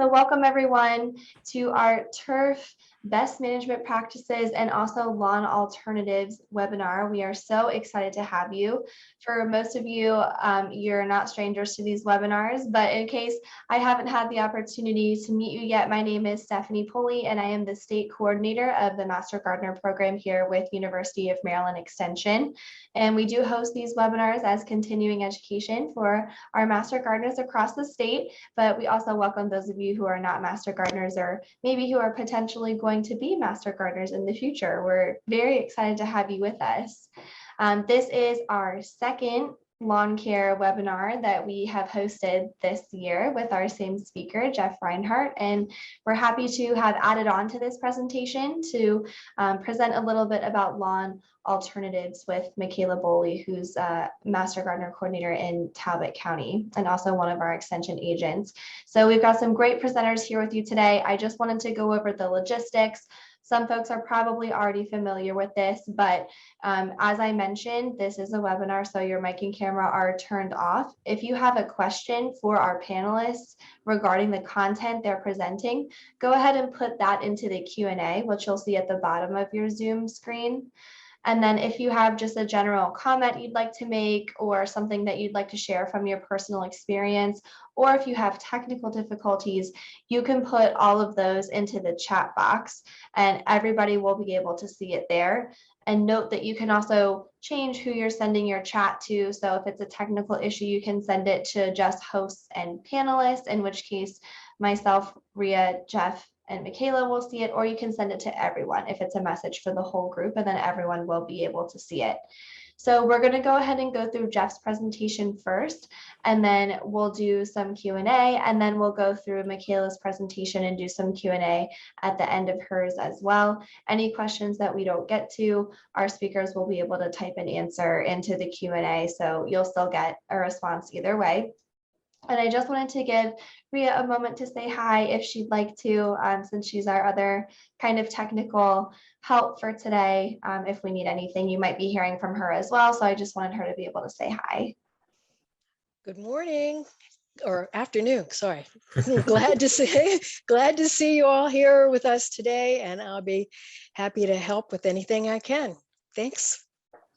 So welcome everyone to our turf best management practices and also lawn alternatives webinar. We are so excited to have you. For most of you, you're not strangers to these webinars, but in case I haven't had the opportunity to meet you yet, my name is Stephanie Boley and I am the state coordinator of the Master Gardener program here with University of Maryland Extension. And we do host these webinars as continuing education for our Master Gardeners across the state, but we also welcome those of you who are not Master Gardeners or maybe who are potentially going to be Master Gardeners in the future. We're very excited to have you with us. This is our second lawn care webinar that we have hosted this year with our same speaker, Geoffrey Rinehart, and we're happy to have added on to this presentation to present a little bit about lawn alternatives with Mikaela Boley, who's a Master Gardener Coordinator in Talbot County and also one of our extension agents. So we've got some great presenters here with you today. I just wanted to go over the logistics. Some folks are probably already familiar with this, but as I mentioned, this is a webinar, so your mic and camera are turned off. If you have a question for our panelists regarding the content they're presenting, go ahead and put that into the Q&A, which you'll see at the bottom of your Zoom screen. And then if you have just a general comment you'd like to make or something that you'd like to share from your personal experience, or if you have technical difficulties, you can put all of those into the chat box and everybody will be able to see it there. And note that you can also change who you're sending your chat to. So if it's a technical issue, you can send it to just hosts and panelists, in which case myself, Ria, Jeff, and Mikaela will see it, or you can send it to everyone if it's a message for the whole group, and then everyone will be able to see it. So we're going to go ahead and go through Jeff's presentation first, and then we'll do some Q&A, and then we'll go through Mikaela's presentation and do some Q&A at the end of hers as well. Any questions that we don't get to, our speakers will be able to type an answer into the Q&A, so you'll still get a response either way. And I just wanted to give Ria a moment to say hi if she'd like to, since she's our other kind of technical help for today. If we need anything, you might be hearing from her as well. So I just wanted her to be able to say hi. Good morning or afternoon, sorry. glad to see you all here with us today, and I'll be happy to help with anything I can. Thanks.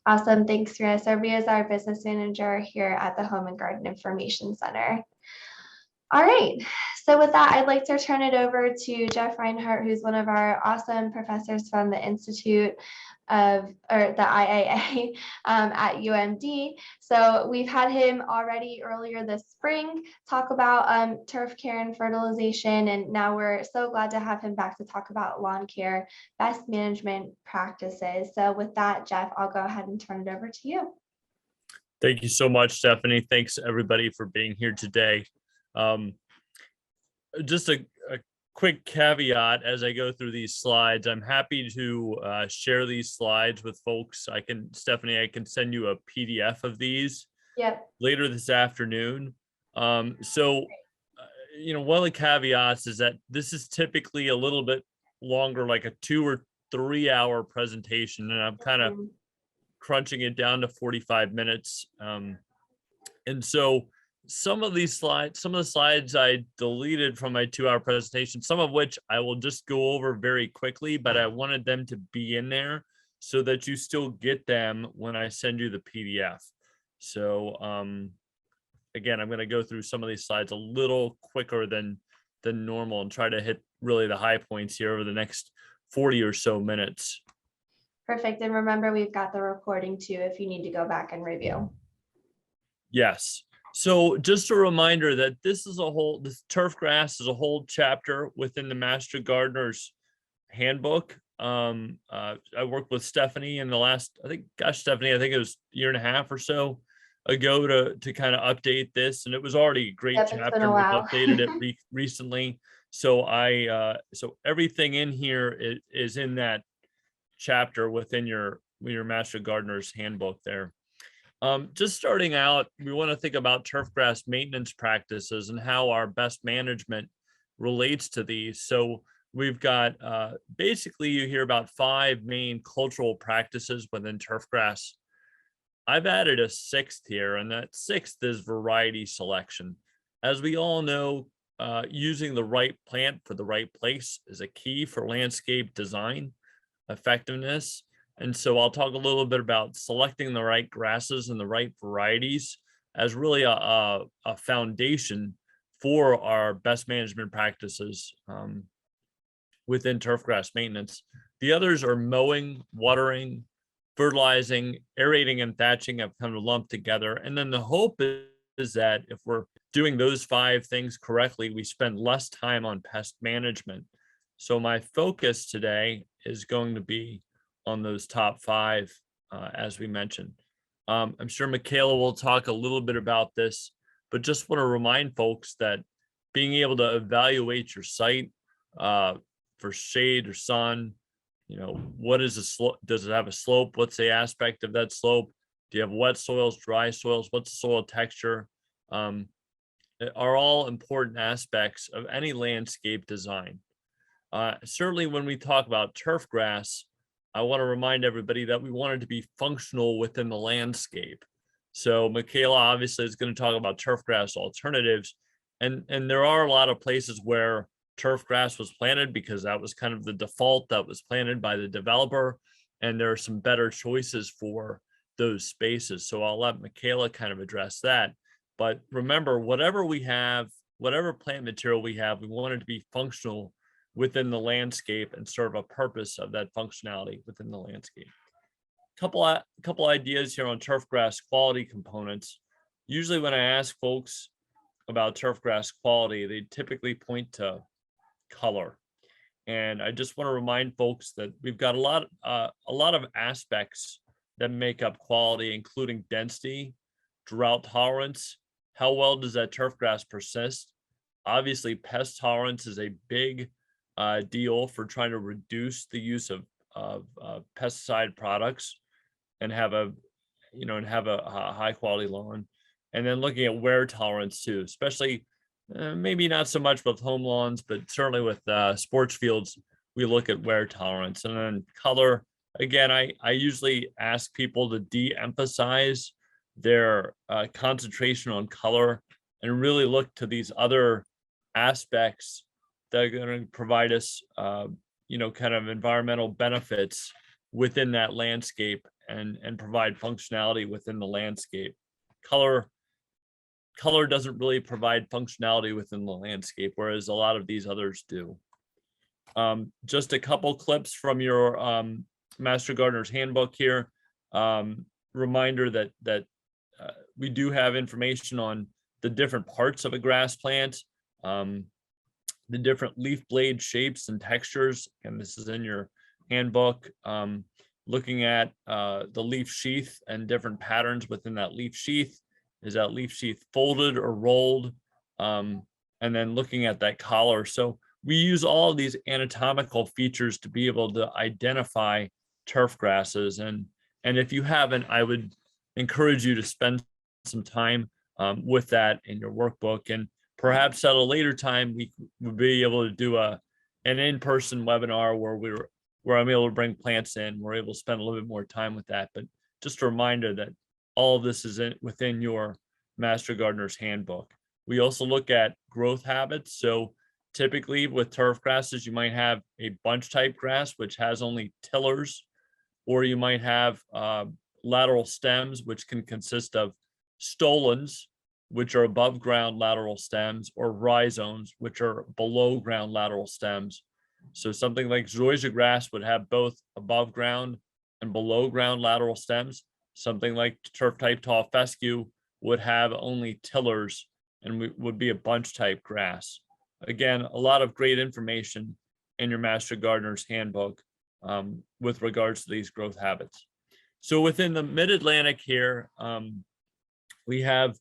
Awesome, thanks, Ria. So Ria is our business manager here at the Home and Garden Information Center. All right, so with that, I'd like to turn it over to Geoffrey Rinehart, who's one of our awesome professors from the Institute of, or the IAA at UMD. So we've had him already earlier this spring talk about turf care and fertilization, and now we're so glad to have him back to talk about lawn care best management practices. So with that, Jeff, I'll go ahead and turn it over to you. Thank you so much, Stephanie. Thanks everybody for being here today. Just a quick caveat as I go through these slides. I'm happy to share these slides with folks. Stephanie, I can send you a PDF of these later this afternoon. One of the caveats is that this is typically a little bit longer, like a 2 or 3 hour presentation, and I'm kind of crunching it down to 45 minutes. And so some of the slides I deleted from my 2 hour presentation, some of which I will just go over very quickly, but I wanted them to be in there so that you still get them when I send you the PDF. So again, I'm going to go through some of these slides a little quicker than normal and try to hit really the high points here over the next 40 or so minutes. Perfect. And remember, we've got the recording too if you need to go back and review. Yes. So just a reminder that this Turfgrass is a whole chapter within the Master Gardener's Handbook. I worked with Stephanie in the last, Stephanie, I think it was a year and a half or so ago to kind of update this, and it was already a great chapter. We've updated it recently. So so everything in here is in that chapter within your Master Gardener's Handbook there. Just starting out, we want to think about turfgrass maintenance practices and how our best management relates to these. So we've got basically you hear about 5 main cultural practices within turfgrass. I've added a 6th here, and that 6th is variety selection. As we all know, using the right plant for the right place is a key for landscape design effectiveness. And so I'll talk a little bit about selecting the right grasses and the right varieties as really a foundation for our best management practices within turfgrass maintenance. The others are mowing, watering, fertilizing, aerating, and thatching have kind of lumped together. And then the hope is that if we're doing those 5 things correctly, we spend less time on pest management. So my focus today is going to be on those top 5, as we mentioned. I'm sure Mikaela will talk a little bit about this, but just want to remind folks that being able to evaluate your site for shade or sun, what is the slope? Does it have a slope? What's the aspect of that slope? Do you have wet soils, dry soils? What's the soil texture? Are all important aspects of any landscape design. Certainly when we talk about turf grass, I want to remind everybody that we want it to be functional within the landscape. So Mikaela obviously is going to talk about turf grass alternatives. And there are a lot of places where turf grass was planted because that was kind of the default that was planted by the developer. And there are some better choices for those spaces. So I'll let Mikaela kind of address that. But remember, whatever we have, whatever plant material we have, we want it to be functional within the landscape and serve a purpose of that functionality within the landscape. Couple ideas here on turfgrass quality components. Usually when I ask folks about turfgrass quality, they typically point to color. And I just want to remind folks that we've got a lot of aspects that make up quality, including density, drought tolerance, how well does that turfgrass persist? Obviously, pest tolerance is a big deal for trying to reduce the use of pesticide products and have a high quality lawn. And then looking at wear tolerance too, especially maybe not so much with home lawns, but certainly with sports fields, we look at wear tolerance. And then color, again, I usually ask people to de-emphasize their concentration on color and really look to these other aspects that are going to provide us, kind of environmental benefits within that landscape and provide functionality within the landscape. Color doesn't really provide functionality within the landscape, whereas a lot of these others do. Just a couple clips from your Master Gardener's Handbook here. Reminder that we do have information on the different parts of a grass plant, the different leaf blade shapes and textures, and this is in your handbook. Looking at the leaf sheath and different patterns within that leaf sheath. Is that leaf sheath folded or rolled? And then looking at that collar. So we use all of these anatomical features to be able to identify turf grasses. And if you haven't, I would encourage you to spend some time with that in your workbook. And perhaps at a later time, we would be able to do an in-person webinar where I'm able to bring plants in. We're able to spend a little bit more time with that. But just a reminder that all of this is within your Master Gardener's Handbook. We also look at growth habits. So typically with turf grasses, you might have a bunch type grass, which has only tillers, or you might have lateral stems, which can consist of stolons, which are above ground lateral stems, or rhizomes, which are below ground lateral stems. So something like zoysia grass would have both above ground and below ground lateral stems. Something like turf type tall fescue would have only tillers and would be a bunch type grass. Again, a lot of great information in your Master Gardener's Handbook with regards to these growth habits. So within the Mid-Atlantic here, we have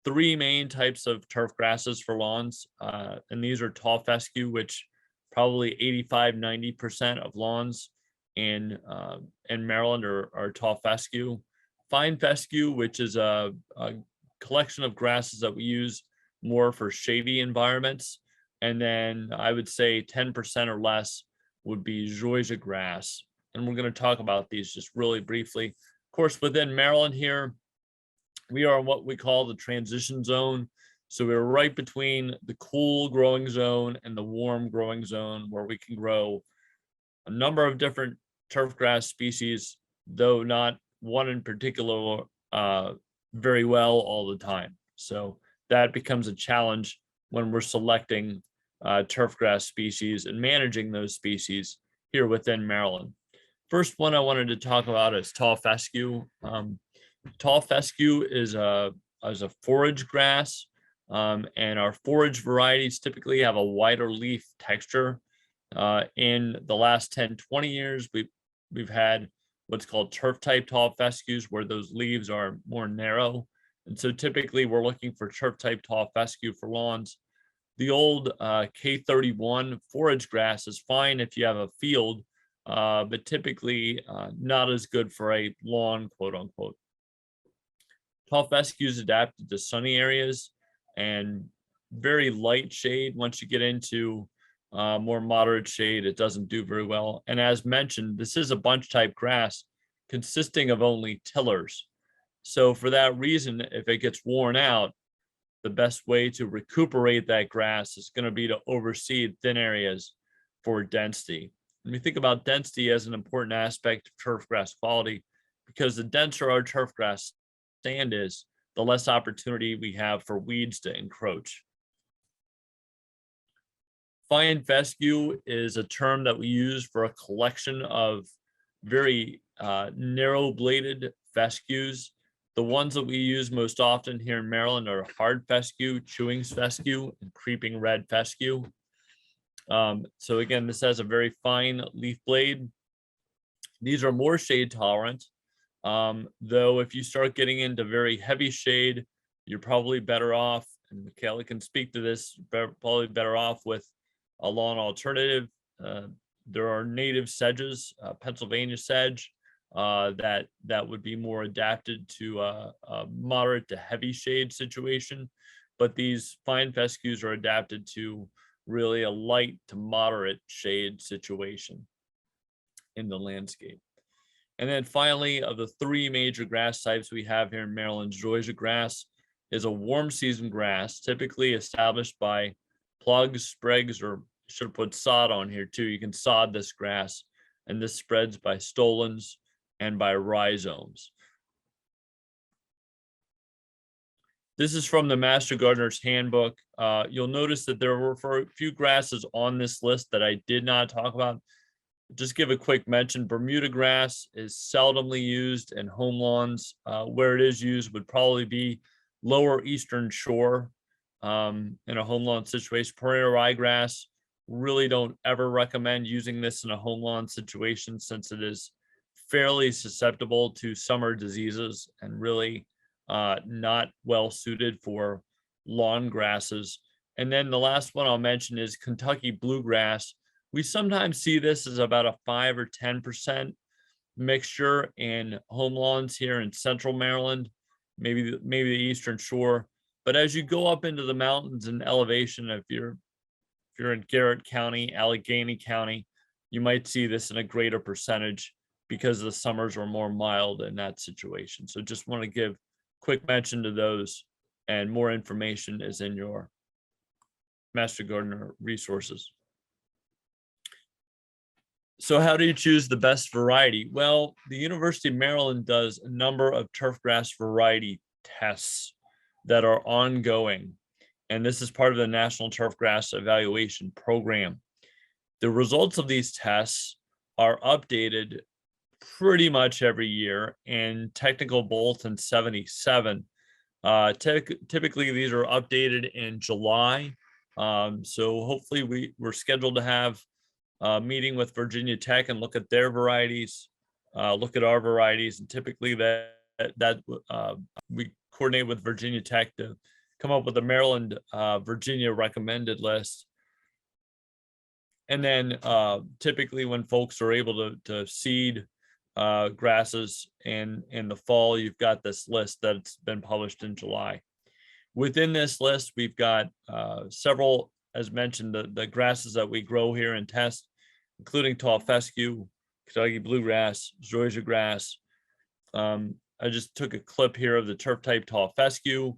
3 main types of turf grasses for lawns. And these are tall fescue, which probably 85–90% of lawns in Maryland are tall fescue. Fine fescue, which is a collection of grasses that we use more for shady environments. And then I would say 10% or less would be zoysia grass. And we're going to talk about these just really briefly. Of course, within Maryland here, we are in what we call the transition zone. So we're right between the cool growing zone and the warm growing zone, where we can grow a number of different turfgrass species, though not one in particular very well all the time. So that becomes a challenge when we're selecting turfgrass species and managing those species here within Maryland. First one I wanted to talk about is tall fescue. Tall fescue is a forage grass, and our forage varieties typically have a wider leaf texture. In the last 10, 20 years, we've had what's called turf type tall fescues, where those leaves are more narrow. And so typically we're looking for turf type tall fescue for lawns. The old K31 forage grass is fine if you have a field, but typically not as good for a lawn, quote unquote. Tall fescue is adapted to sunny areas and very light shade. Once you get into more moderate shade, it doesn't do very well. And as mentioned, this is a bunch type grass consisting of only tillers. So for that reason, if it gets worn out, the best way to recuperate that grass is going to be to overseed thin areas for density. And we think about density as an important aspect of turfgrass quality, because the denser our turfgrass stand is, the less opportunity we have for weeds to encroach. Fine fescue is a term that we use for a collection of very narrow bladed fescues. The ones that we use most often here in Maryland are hard fescue, chewing fescue, and creeping red fescue. So again, this has a very fine leaf blade. These are more shade tolerant, though if you start getting into very heavy shade, you're probably better off, and Mikaela can speak to this, probably better off with a lawn alternative. There are native sedges, Pennsylvania sedge, that would be more adapted to a moderate to heavy shade situation, but these fine fescues are adapted to really a light to moderate shade situation in the landscape. And then finally, of the three major grass types we have here in Maryland, zoysia grass is a warm season grass, typically established by plugs, sprigs, or should have put sod on here too. You can sod this grass, and this spreads by stolons and by rhizomes. This is from the Master Gardener's Handbook. You'll notice that there were a few grasses on this list that I did not talk about. Just give a quick mention. Bermuda grass is seldomly used in home lawns. Where it is used would probably be lower eastern shore in a home lawn situation. Prairie ryegrass, really don't ever recommend using this in a home lawn situation, since it is fairly susceptible to summer diseases and really not well suited for lawn grasses. And then the last one I'll mention is Kentucky bluegrass. We sometimes see this as about a 5 or 10% mixture in home lawns here in central Maryland, maybe the eastern shore. But as you go up into the mountains and elevation, if you're in Garrett County, Allegheny County, you might see this in a greater percentage because the summers are more mild in that situation. So just want to give quick mention to those, and more information is in your Master Gardener resources. So how do you choose the best variety? Well, the University of Maryland does a number of turfgrass variety tests that are ongoing, and this is part of the National Turfgrass Evaluation Program. The results of these tests are updated pretty much every year in Technical Bulletin 77. Typically, these are updated in July. So hopefully we're scheduled to have a meeting with Virginia Tech and look at their varieties, look at our varieties, and typically we coordinate with Virginia Tech to come up with a Maryland, Virginia recommended list. And then typically when folks are able to seed grasses in the fall, you've got this list that's been published in July. Within this list, we've got several, as mentioned, the grasses that we grow here and test, including tall fescue, Kentucky bluegrass, zoysia grass. I just took a clip here of the turf type tall fescue.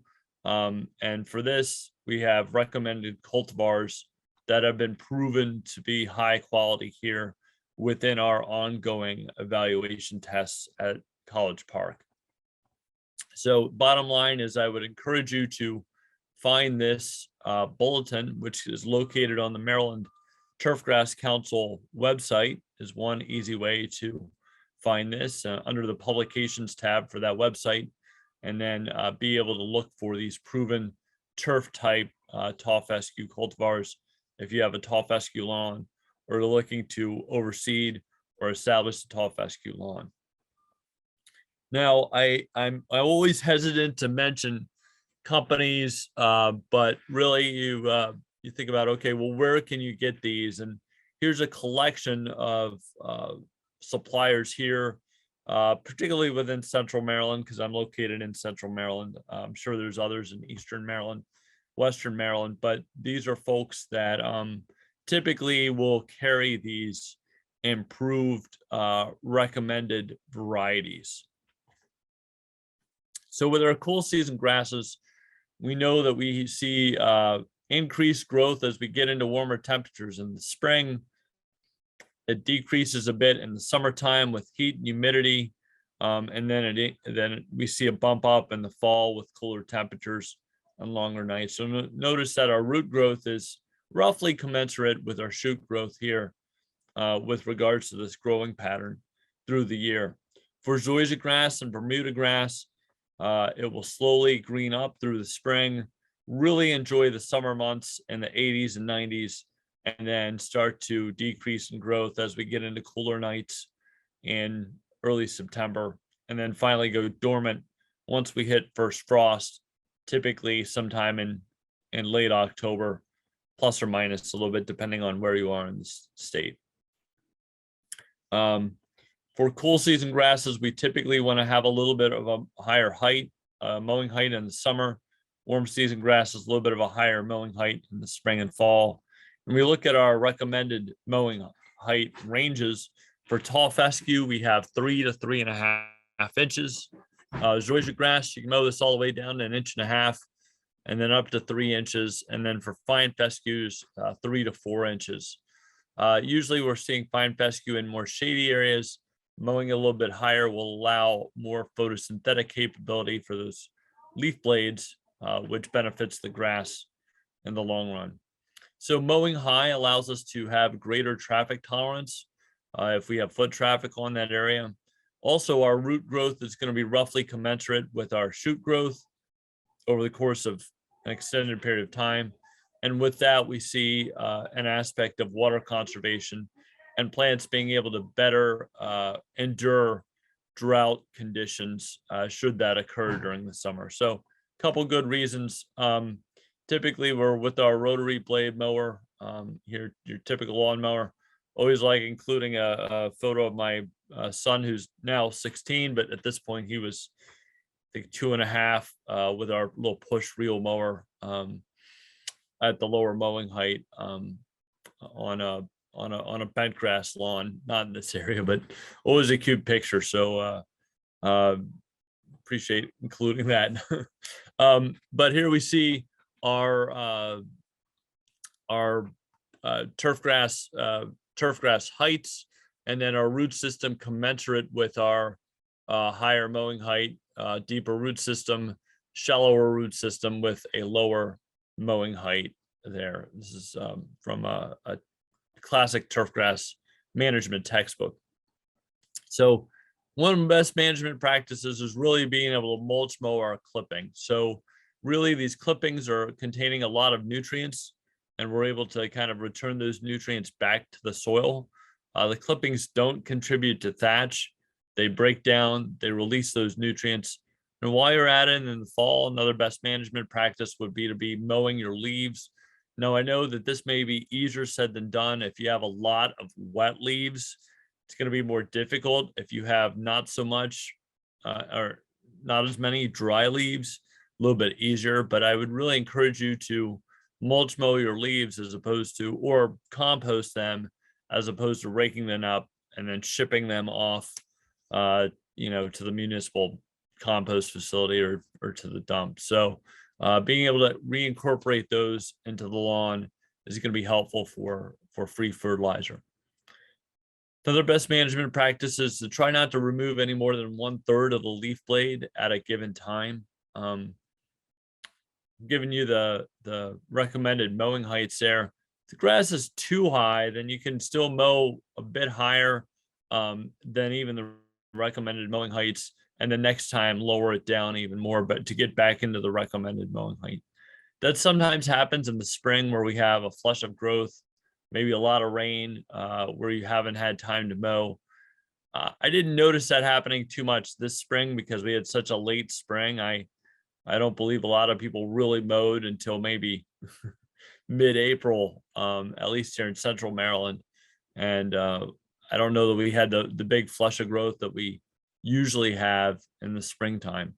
And for this, we have recommended cultivars that have been proven to be high quality here within our ongoing evaluation tests at College Park. So bottom line is I would encourage you to find this bulletin, which is located on the Maryland Turfgrass Council website, is one easy way to find this under the publications tab for that website, and then be able to look for these proven turf type tall fescue cultivars if you have a tall fescue lawn or are looking to overseed or establish a tall fescue lawn. Now, I'm always hesitant to mention companies, but really you think about, okay, well, where can you get these? And here's a collection of suppliers here, particularly within Central Maryland, because I'm located in Central Maryland. I'm sure there's others in Eastern Maryland, Western Maryland, but these are folks that typically will carry these improved recommended varieties. So with our cool season grasses, we know that we see increased growth as we get into warmer temperatures in the spring. It decreases a bit in the summertime with heat and humidity, and then we see a bump up in the fall with cooler temperatures and longer nights. So notice that our root growth is roughly commensurate with our shoot growth here with regards to this growing pattern through the year. For zoysia grass and Bermuda grass, it will slowly green up through the spring, really enjoy the summer months in the 80s and 90s, and then start to decrease in growth as we get into cooler nights in early September, and then finally go dormant once we hit first frost, typically sometime in late October, plus or minus a little bit, depending on where you are in the state. For cool season grasses, we typically want to have a little bit of a higher height, mowing height in the summer. Warm season grasses, a little bit of a higher mowing height in the spring and fall. And we look at our recommended mowing height ranges. For tall fescue, we have 3 to 3.5 inches. Zoysia grass, you can mow this all the way down to 1.5 inches, and then up to 3 inches. And then for fine fescues, 3 to 4 inches. Usually we're seeing fine fescue in more shady areas. Mowing a little bit higher will allow more photosynthetic capability for those leaf blades, which benefits the grass in the long run. So mowing high allows us to have greater traffic tolerance if we have foot traffic on that area. Also, our root growth is going to be roughly commensurate with our shoot growth over the course of an extended period of time. And with that, we see an aspect of water conservation and plants being able to better endure drought conditions should that occur during the summer. So a couple good reasons. Typically, we're with our rotary blade mower, here, your typical lawn mower. Always like including a photo of my son, who's now 16, but at this point he was, I think, 2.5, with our little push reel mower at the lower mowing height on a bent grass lawn, not in this area, but always a cute picture. So appreciate including that. But here we see our turfgrass heights, and then our root system commensurate with our higher mowing height, deeper root system, shallower root system with a lower mowing height there. This is from a classic turfgrass management textbook. So one of the best management practices is really being able to mulch mow our clipping. So really these clippings are containing a lot of nutrients, and we're able to kind of return those nutrients back to the soil. The clippings don't contribute to thatch. They break down, they release those nutrients. And while you're at it in the fall, another best management practice would be to be mowing your leaves. Now, I know that this may be easier said than done. If you have a lot of wet leaves, it's going to be more difficult. If you have not so much or not as many dry leaves, a little bit easier. But I would really encourage you to mulch mow your leaves as opposed to, or compost them as opposed to raking them up and then shipping them off, to the municipal compost facility or to the dump. So being able to reincorporate those into the lawn is going to be helpful for free fertilizer. Another best management practice is to try not to remove any more than 1/3 of the leaf blade at a given time. Giving you the recommended mowing heights there. If the grass is too high, then you can still mow a bit higher than even the recommended mowing heights, and the next time lower it down even more, but to get back into the recommended mowing height. That sometimes happens in the spring where we have a flush of growth, maybe a lot of rain, where you haven't had time to mow. I didn't notice that happening too much this spring because we had such a late spring. I don't believe a lot of people really mowed until maybe mid-April, at least here in Central Maryland. And I don't know that we had the big flush of growth that we usually have in the springtime.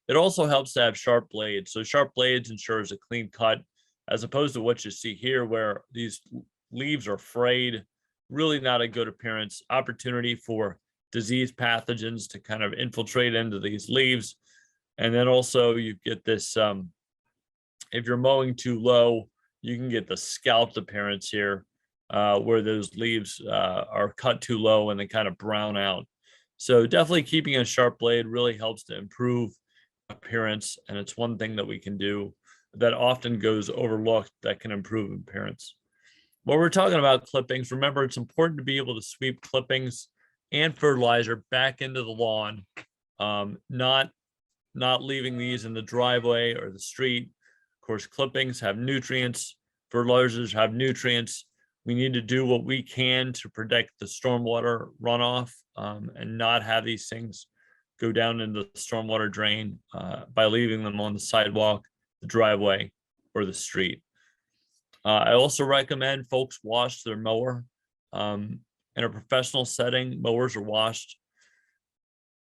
It also helps to have sharp blades. So sharp blades ensures a clean cut, as opposed to what you see here where these leaves are frayed. Really not a good appearance. Opportunity for disease pathogens to kind of infiltrate into these leaves. And then also you get this, if you're mowing too low, you can get the scalped appearance here, where those leaves are cut too low and they kind of brown out. So definitely keeping a sharp blade really helps to improve appearance. And it's one thing that we can do that often goes overlooked that can improve appearance. When we're talking about clippings, remember it's important to be able to sweep clippings and fertilizer back into the lawn, not leaving these in the driveway or the street. Of course, clippings have nutrients, fertilizers have nutrients. We need to do what we can to protect the stormwater runoff, and not have these things go down into the stormwater drain by leaving them on the sidewalk, the driveway, or the street. I also recommend folks wash their mower. In a professional setting, mowers are washed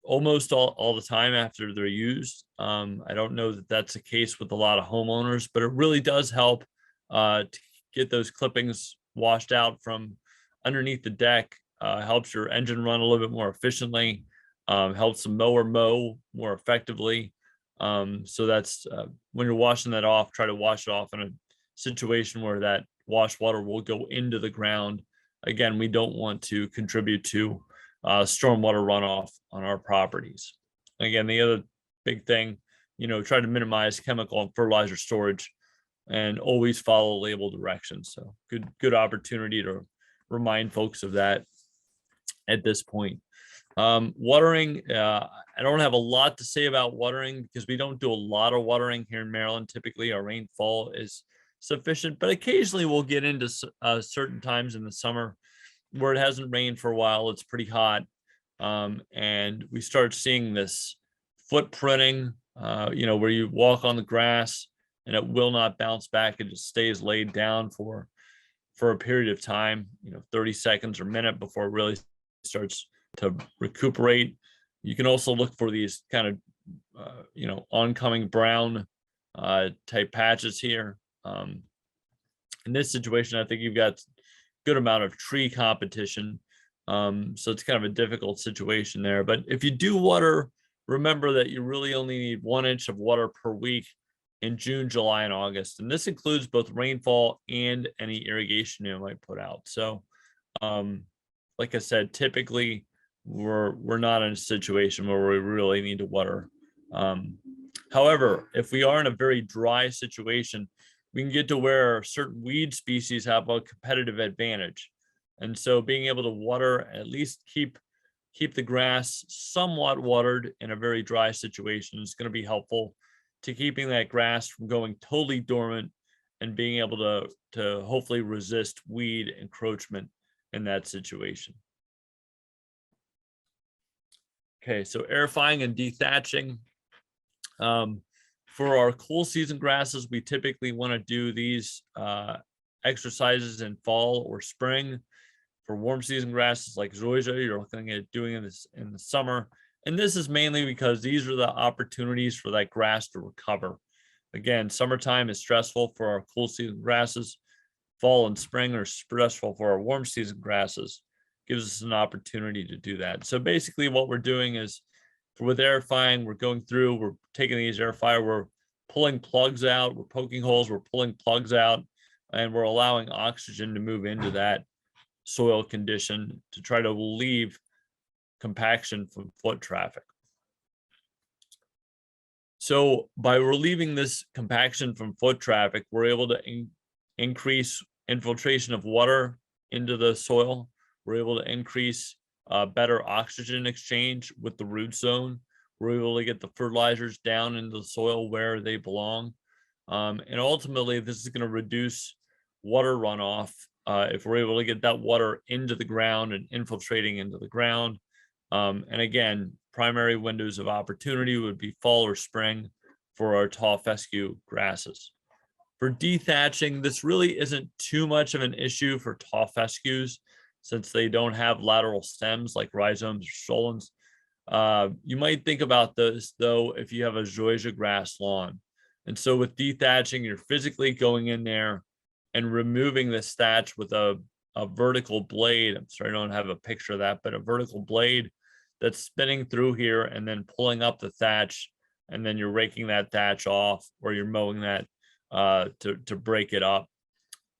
almost all the time after they're used. I don't know that that's the case with a lot of homeowners, but it really does help to get those clippings washed out from underneath the deck. Helps your engine run a little bit more efficiently, helps the mower mow more effectively. So that's when you're washing that off, try to wash it off in a situation where that wash water will go into the ground. Again, we don't want to contribute to stormwater runoff on our properties. Again, the other big thing, try to minimize chemical and fertilizer storage and always follow label directions. So good opportunity to remind folks of that at this point. Watering, I don't have a lot to say about watering because we don't do a lot of watering here in Maryland. Typically our rainfall is sufficient, but occasionally we'll get into certain times in the summer where it hasn't rained for a while. It's pretty hot, and we start seeing this footprinting, where you walk on the grass and it will not bounce back. It just stays laid down for a period of time, 30 seconds or a minute before it really starts to recuperate. You can also look for these kind of, oncoming brown type patches here. In this situation, I think you've got good amount of tree competition. So it's kind of a difficult situation there. But if you do water, remember that you really only need 1 inch of water per week in June, July, and August. And this includes both rainfall and any irrigation you might put out. So like I said, typically we're not in a situation where we really need to water. However, if we are in a very dry situation, we can get to where certain weed species have a competitive advantage. And so being able to water, at least keep the grass somewhat watered in a very dry situation is going to be helpful to keeping that grass from going totally dormant and being able to hopefully resist weed encroachment in that situation. Okay, so aerifying and de-thatching. For our cool season grasses, we typically want to do these exercises in fall or spring. For warm season grasses like zoysia, you're looking at doing this in the summer. And this is mainly because these are the opportunities for that grass to recover. Again, summertime is stressful for our cool season grasses. Fall and spring are stressful for our warm season grasses. Gives us an opportunity to do that. So basically what we're doing is with aerifying, we're going through, we're taking these aerifier, we're pulling plugs out, we're poking holes, we're pulling plugs out, and we're allowing oxygen to move into that soil condition to try to relieve compaction from foot traffic. So by relieving this compaction from foot traffic, we're able to increase infiltration of water into the soil. We're able to increase better oxygen exchange with the root zone. We're able to get the fertilizers down into the soil where they belong. And ultimately, this is going to reduce water runoff if we're able to get that water into the ground and infiltrating into the ground. And again, primary windows of opportunity would be fall or spring for our tall fescue grasses. For de-thatching, this really isn't too much of an issue for tall fescues since they don't have lateral stems like rhizomes or stolons. You might think about this though if you have a zoysia grass lawn. And so with de-thatching, you're physically going in there and removing this thatch with a vertical blade. I'm sorry, I don't have a picture of that, but a vertical blade that's spinning through here and then pulling up the thatch, and then you're raking that thatch off, or you're mowing that to break it up.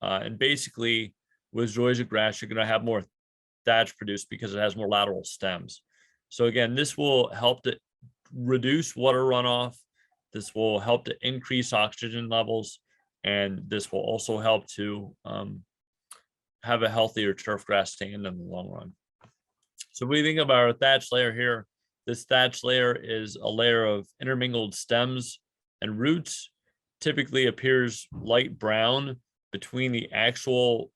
And basically with zoysia grass, you're going to have more thatch produced because it has more lateral stems. So again, this will help to reduce water runoff. This will help to increase oxygen levels, and this will also help to have a healthier turf grass stand in the long run. So when we think about our thatch layer here, this thatch layer is a layer of intermingled stems and roots. Typically appears light brown between the actual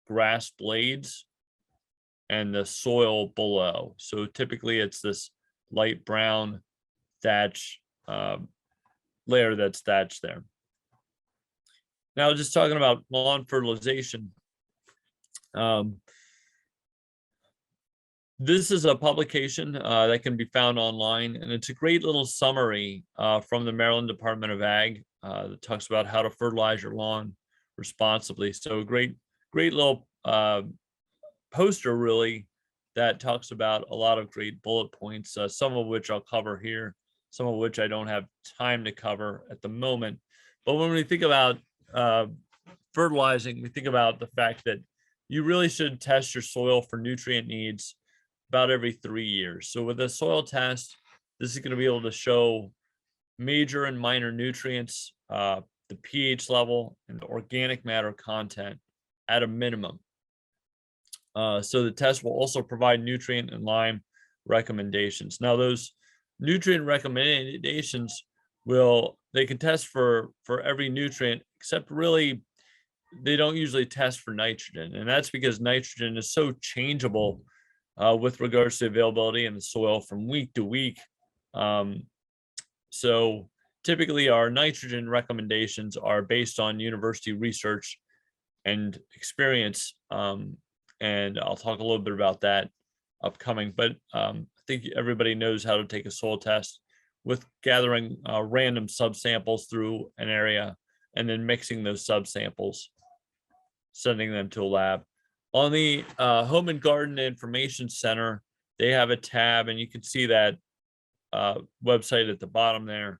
grass blades and the soil below. So typically it's this light brown thatch layer that's thatched there. Now, just talking about lawn fertilization. This is a publication that can be found online, and it's a great little summary from the Maryland Department of Ag that talks about how to fertilize your lawn responsibly. So a great little poster really that talks about a lot of great bullet points, some of which I'll cover here, some of which I don't have time to cover at the moment. But when we think about fertilizing, we think about the fact that you really should test your soil for nutrient needs about every 3 years. So with a soil test, this is going to be able to show major and minor nutrients, the pH level, and the organic matter content at a minimum. So the test will also provide nutrient and lime recommendations. Now, those nutrient recommendations they can test for every nutrient, except really they don't usually test for nitrogen. And that's because nitrogen is so changeable with regards to availability in the soil from week to week. So typically our nitrogen recommendations are based on university research and experience. And I'll talk a little bit about that upcoming, but I think everybody knows how to take a soil test with gathering random subsamples through an area and then mixing those subsamples, sending them to a lab. On the Home and Garden Information Center, they have a tab, and you can see that website at the bottom there,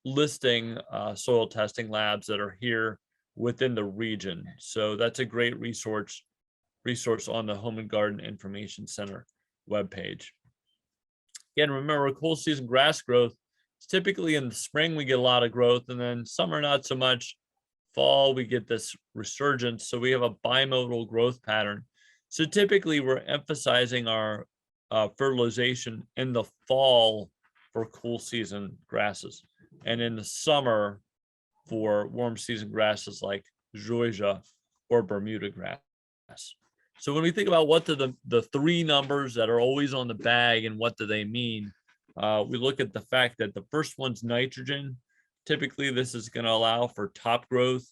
listing soil testing labs that are here within the region. So that's a great resource on the Home and Garden Information Center webpage. Again, remember, cool season grass growth is typically in the spring we get a lot of growth, and then summer not so much. Fall we get this resurgence, so we have a bimodal growth pattern. So typically we're emphasizing our fertilization in the fall for cool season grasses, and in the summer for warm season grasses like zoysia or Bermuda grass. So when we think about what do the three numbers that are always on the bag and what do they mean, we look at the fact that the first one's nitrogen. Typically, this is going to allow for top growth.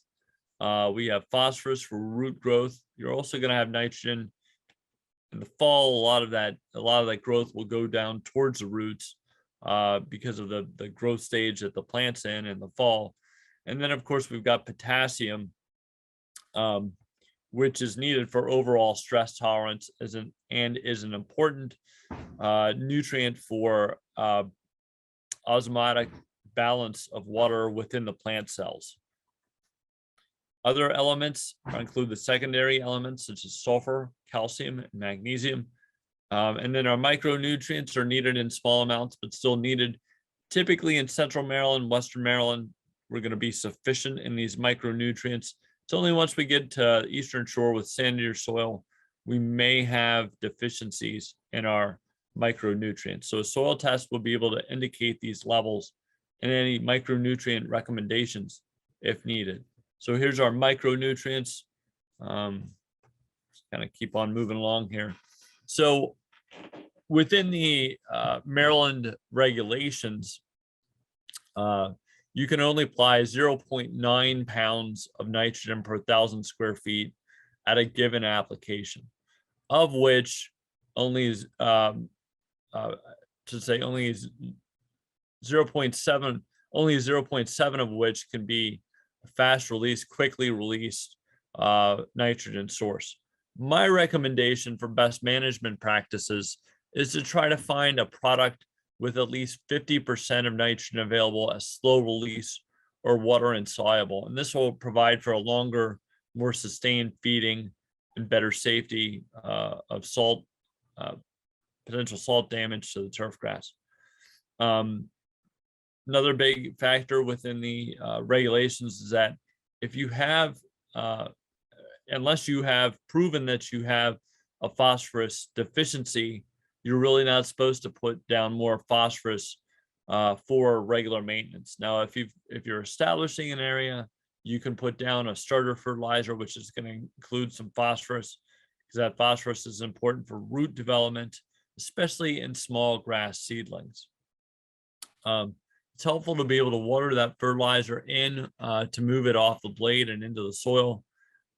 We have phosphorus for root growth. You're also going to have nitrogen in the fall. A lot of that growth will go down towards the roots because of the growth stage that the plant's in the fall. And then, of course, we've got potassium, which is needed for overall stress tolerance and is an important nutrient for osmotic balance of water within the plant cells. Other elements include the secondary elements such as sulfur, calcium, and magnesium. And then our micronutrients are needed in small amounts, but still needed. Typically in Central Maryland, Western Maryland, we're going to be sufficient in these micronutrients. It's only once we get to Eastern Shore with sandier soil, we may have deficiencies in our micronutrients. So a soil test will be able to indicate these levels and any micronutrient recommendations if needed. So here's our micronutrients. Kind of keep on moving along here. So within the Maryland regulations, you can only apply 0.9 pounds of nitrogen per 1,000 square feet at a given application, of which only is only 0.7 of which can be fast release, quickly released nitrogen source. My recommendation for best management practices is to try to find a product with at least 50% of nitrogen available as slow release or water insoluble. And this will provide for a longer, more sustained feeding and better safety of salt, potential salt damage to the turf grass. Another big factor within the regulations is that if you have, unless you have proven that you have a phosphorus deficiency, you're really not supposed to put down more phosphorus for regular maintenance. Now, if you're establishing an area, you can put down a starter fertilizer, which is going to include some phosphorus, because that phosphorus is important for root development, especially in small grass seedlings. It's helpful to be able to water that fertilizer in to move it off the blade and into the soil.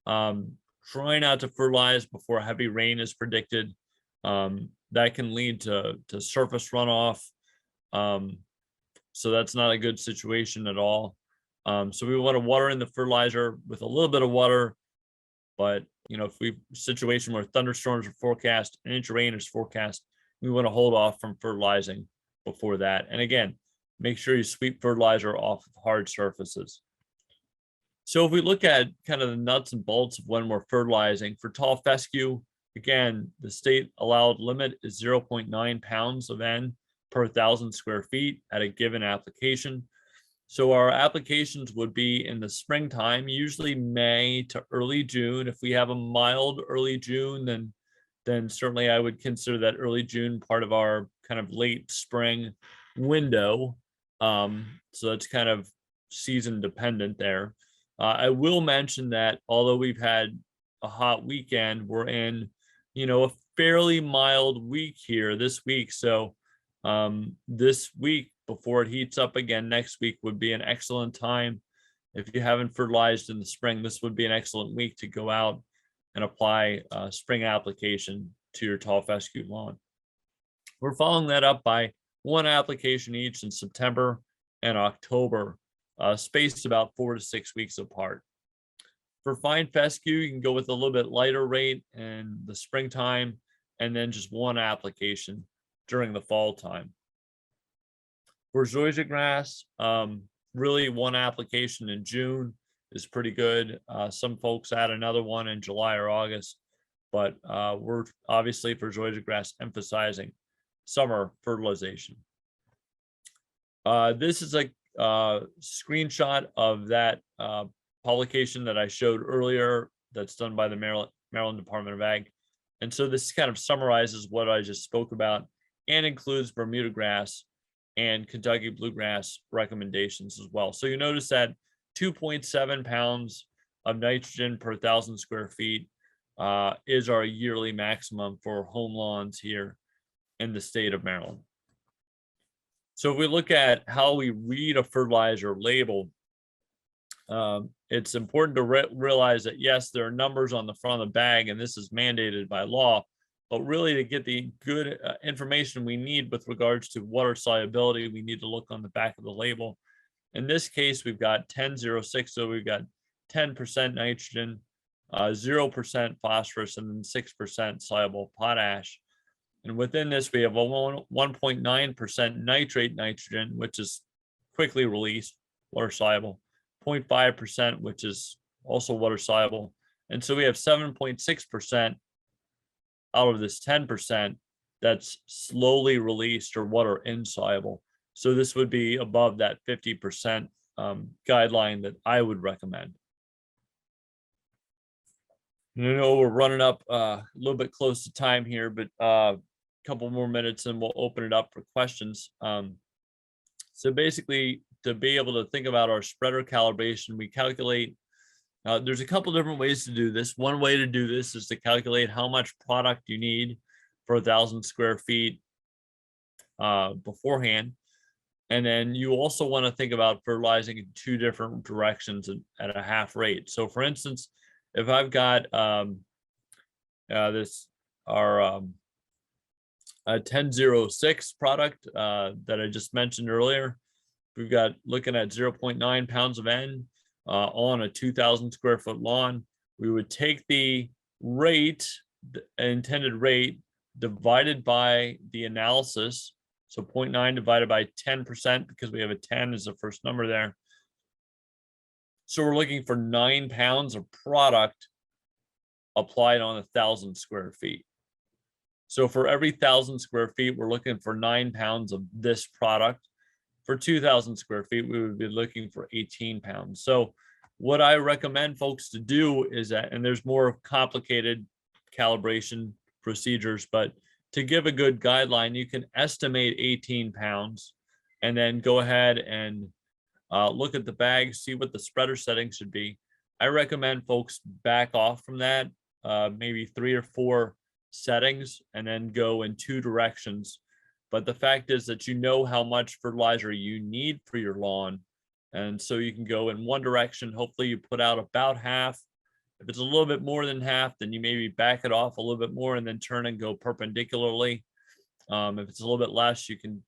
Try not to fertilize before heavy rain is predicted. That can lead to surface runoff. So that's not a good situation at all. So we want to water in the fertilizer with a little bit of water, but if we situation where thunderstorms are forecast, an inch of rain is forecast, we want to hold off from fertilizing before that. And again, make sure you sweep fertilizer off of hard surfaces. So if we look at kind of the nuts and bolts of when we're fertilizing for tall fescue, again, the state allowed limit is 0.9 pounds of N per 1,000 square feet at a given application. So our applications would be in the springtime, usually May to early June. If we have a mild early June, then certainly I would consider that early June part of our kind of late spring window. So that's kind of season dependent there. I will mention that although we've had a hot weekend, we're in, a fairly mild week here this week. So this week, before it heats up again next week, would be an excellent time. If you haven't fertilized in the spring, this would be an excellent week to go out and apply a spring application to your tall fescue lawn. We're following that up by one application each in September and October, spaced about 4 to 6 weeks apart. For fine fescue, you can go with a little bit lighter rate in the springtime and then just one application during the fall time. For zoysia grass, really one application in June is pretty good. Some folks add another one in July or August, but we're obviously for zoysia grass emphasizing summer fertilization. This is a screenshot of that publication that I showed earlier that's done by the Maryland Department of Ag. And so this kind of summarizes what I just spoke about and includes Bermuda grass and Kentucky bluegrass recommendations as well. So you notice that 2.7 pounds of nitrogen per 1,000 square feet is our yearly maximum for home lawns here in the state of Maryland. So if we look at how we read a fertilizer label, it's important to realize that, yes, there are numbers on the front of the bag, and this is mandated by law, but really to get the good information we need with regards to water solubility, we need to look on the back of the label. In this case, we've got 10.06, so we've got 10% nitrogen, 0% phosphorus, and then 6% soluble potash. And within this, we have a 1.9% nitrate nitrogen, which is quickly released, water soluble, 0.5%, which is also water soluble. And so we have 7.6% out of this 10% that's slowly released or water insoluble. So this would be above that 50% guideline that I would recommend. And I know we're running up a little bit close to time here, but a couple more minutes and we'll open it up for questions. So basically, to be able to think about our spreader calibration, we calculate, there's a couple different ways to do this. One way to do this is to calculate how much product you need for 1,000 square feet beforehand. And then you also want to think about fertilizing in two different directions at a half rate. So for instance, if I've got our 1006 product that I just mentioned earlier, we've got looking at 0.9 pounds of N on a 2,000 square foot lawn. We would take the rate, the intended rate, divided by the analysis. So 0.9 divided by 10%, because we have a 10 as the first number there. So we're looking for 9 pounds of product applied on 1,000 square feet. So for every 1,000 square feet, we're looking for 9 pounds of this product. For 2,000 square feet, we would be looking for 18 pounds. So what I recommend folks to do is that, and there's more complicated calibration procedures, but to give a good guideline, you can estimate 18 pounds and then go ahead and look at the bag, see what the spreader setting should be. I recommend folks back off from that, maybe 3 or 4 settings, and then go in 2 directions. But the fact is that you know how much fertilizer you need for your lawn. And so you can go in one direction. Hopefully you put out about half. If it's a little bit more than half, then you maybe back it off a little bit more and then turn and go perpendicularly. If it's a little bit less, you can,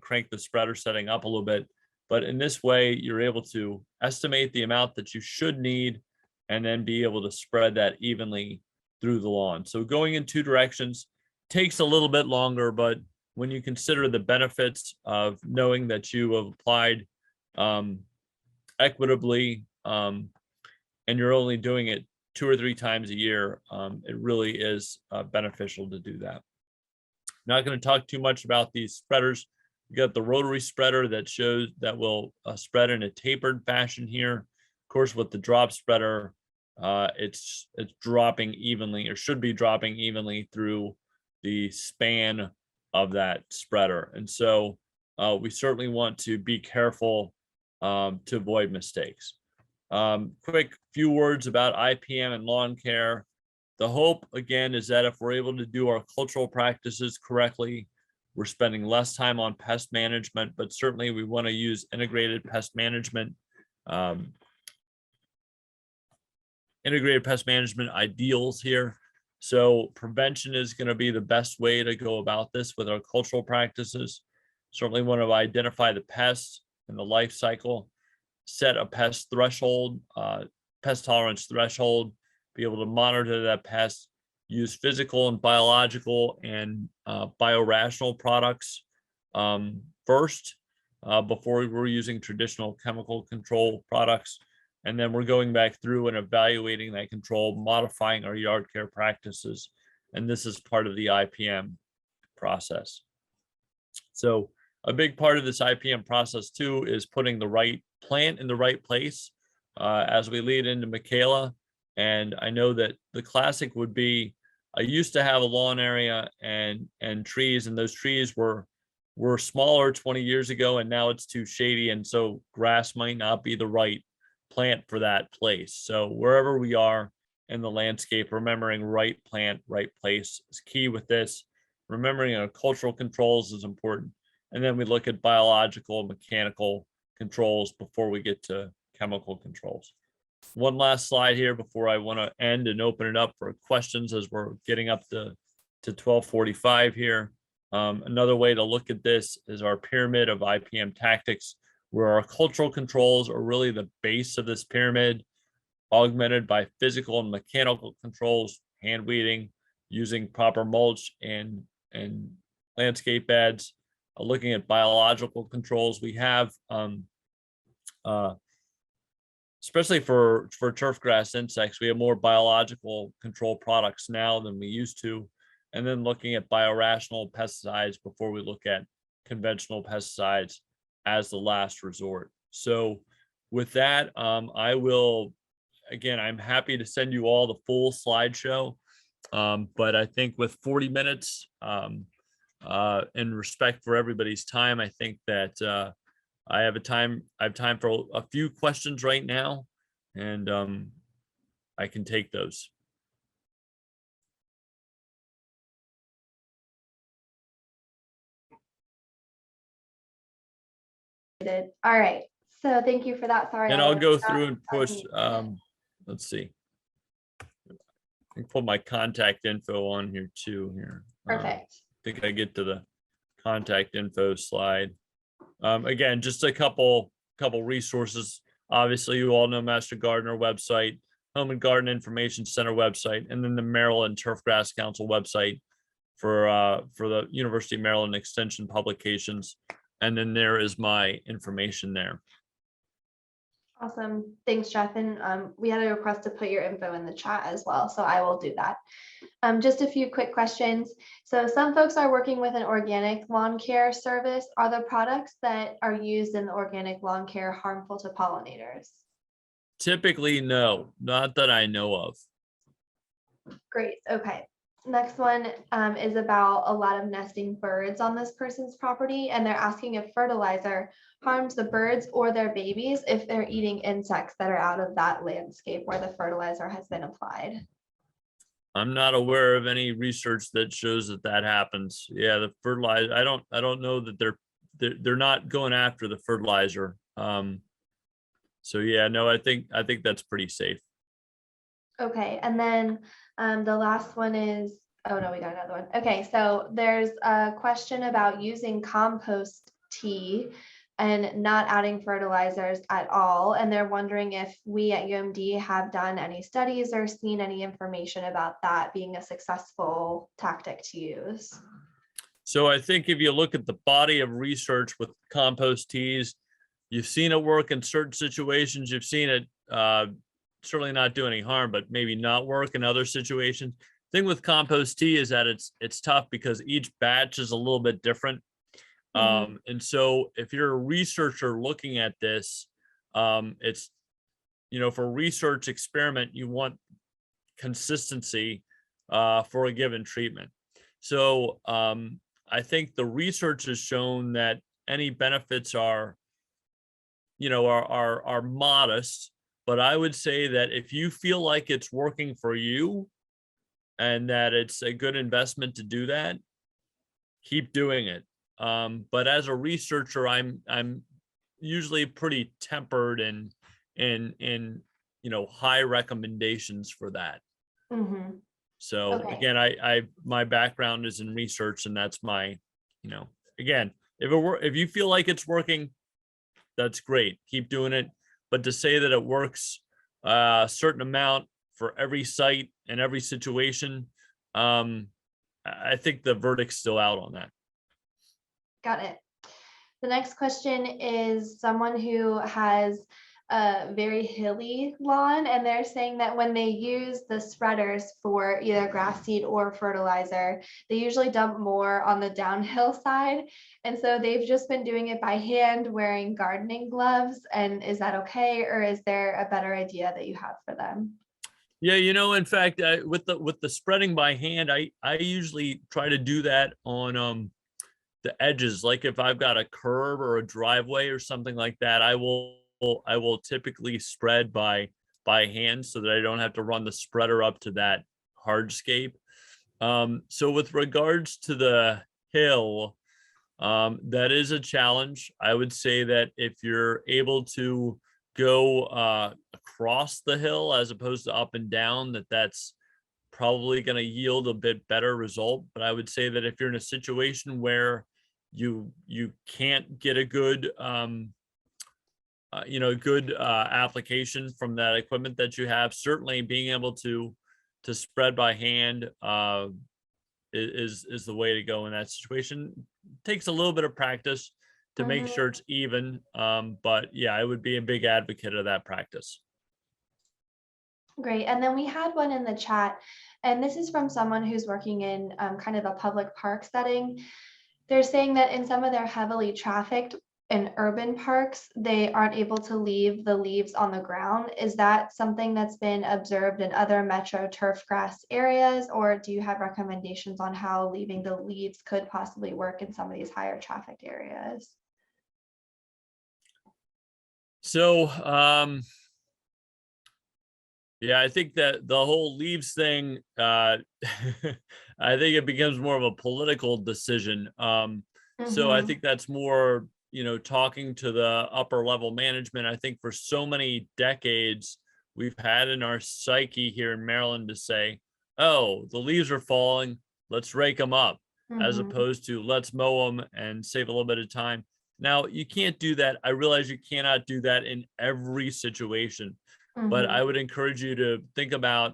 crank the spreader setting up a little bit. But in this way, you're able to estimate the amount that you should need and then be able to spread that evenly through the lawn. So going in 2 directions takes a little bit longer, but when you consider the benefits of knowing that you have applied equitably, and you're only doing it 2 or 3 times a year, it really is beneficial to do that. Not going to talk too much about these spreaders. We got the rotary spreader that will spread in a tapered fashion here. Of course, with the drop spreader, it's dropping evenly, or should be dropping evenly through the span of that spreader. And so we certainly want to be careful to avoid mistakes. Quick few words about IPM and lawn care. The hope, again, is that if we're able to do our cultural practices correctly, we're spending less time on pest management, but certainly we want to use integrated pest management ideals here. So prevention is going to be the best way to go about this with our cultural practices. Certainly want to identify the pests in the life cycle, set a pest threshold, pest tolerance threshold, be able to monitor that pest, use physical and biological and biorational products first before we're using traditional chemical control products. And then we're going back through and evaluating that control, modifying our yard care practices. And this is part of the IPM process. So a big part of this IPM process too is putting the right plant in the right place as we lead into Mikaela. And I know that the classic would be, I used to have a lawn area and trees, and those trees were smaller 20 years ago, and now it's too shady. And so grass might not be the right plant for that place. So wherever we are in the landscape, remembering right plant, right place is key with this. Remembering our cultural controls is important. And then we look at biological, mechanical controls before we get to chemical controls. One last slide here before I want to end and open it up for questions as we're getting up to 12:45 here. Another way to look at this is our pyramid of IPM tactics, where our cultural controls are really the base of this pyramid, augmented by physical and mechanical controls, hand weeding, using proper mulch and landscape beds, looking at biological controls. We have, especially for turfgrass insects, we have more biological control products now than we used to. And then looking at biorational pesticides before we look at conventional pesticides as the last resort. So with that, I will, again, I'm happy to send you all the full slideshow. But I think with 40 minutes, in respect for everybody's time, I think that I have time for a few questions right now, and I can take those. All right, so thank you for that. Sorry. And I'll go through and push, let's see. I can put my contact info on here too here. Perfect. I think I get to the contact info slide. Again, just a couple resources. Obviously, you all know Master Gardener website, Home and Garden Information Center website, and then the Maryland Turfgrass Council website for the University of Maryland Extension publications. And then there is my information there. Awesome. Thanks, Jeff. And we had a request to put your info in the chat as well, so I will do that. Just a few quick questions. So some folks are working with an organic lawn care service. Are the products that are used in the organic lawn care harmful to pollinators? Typically, no, not that I know of. Great. Okay. Next one is about a lot of nesting birds on this person's property, and they're asking if fertilizer harms the birds or their babies if they're eating insects that are out of that landscape where the fertilizer has been applied. I'm not aware of any research that shows that that happens. Yeah, the fertilizer, I don't know that they're not going after the fertilizer. So yeah, no, I think that's pretty safe. Okay, and then the last one is, oh no, we got another one. Okay, so there's a question about using compost tea and not adding fertilizers at all. And they're wondering if we at UMD have done any studies or seen any information about that being a successful tactic to use. So I think if you look at the body of research with compost teas, you've seen it work in certain situations. You've seen it certainly not do any harm, but maybe not work in other situations. Thing with compost tea is that it's tough because each batch is a little bit different. And so if you're a researcher looking at this, it's, for a research experiment, you want consistency for a given treatment. So I think the research has shown that any benefits are modest, but I would say that if you feel like it's working for you and that it's a good investment to do that, keep doing it. But as a researcher, I'm usually pretty tempered in high recommendations for that. So okay. Again, my background is in research, and that's my, again, if you feel like it's working, that's great, keep doing it. But to say that it works a certain amount for every site and every situation, I think the verdict's still out on that. Got it. The next question is someone who has a very hilly lawn, and they're saying that when they use the spreaders for either grass seed or fertilizer, they usually dump more on the downhill side. And so they've just been doing it by hand, wearing gardening gloves. And is that okay? Or is there a better idea that you have for them? Yeah, in fact, with the spreading by hand, I usually try to do that on the edges. Like if I've got a curb or a driveway or something like that, I will typically spread by hand so that I don't have to run the spreader up to that hardscape. So with regards to the hill, that is a challenge. I would say that if you're able to go across the hill as opposed to up and down, that's probably going to yield a bit better result. But I would say that if you're in a situation where you can't get a good application from that equipment that you have, certainly being able to spread by hand is the way to go in that situation. Takes a little bit of practice to make sure it's even. But yeah, I would be a big advocate of that practice. Great. And then we had one in the chat, and this is from someone who's working in kind of a public park setting. They're saying that in some of their heavily trafficked and urban parks, they aren't able to leave the leaves on the ground. Is that something that's been observed in other metro turf grass areas, or do you have recommendations on how leaving the leaves could possibly work in some of these higher trafficked areas? So, yeah, I think that the whole leaves thing, I think it becomes more of a political decision. So I think that's more, talking to the upper level management. I think for so many decades, we've had in our psyche here in Maryland to say, oh, the leaves are falling, let's rake them up, as opposed to let's mow them and save a little bit of time. Now, you can't do that. I realize you cannot do that in every situation, but I would encourage you to think about,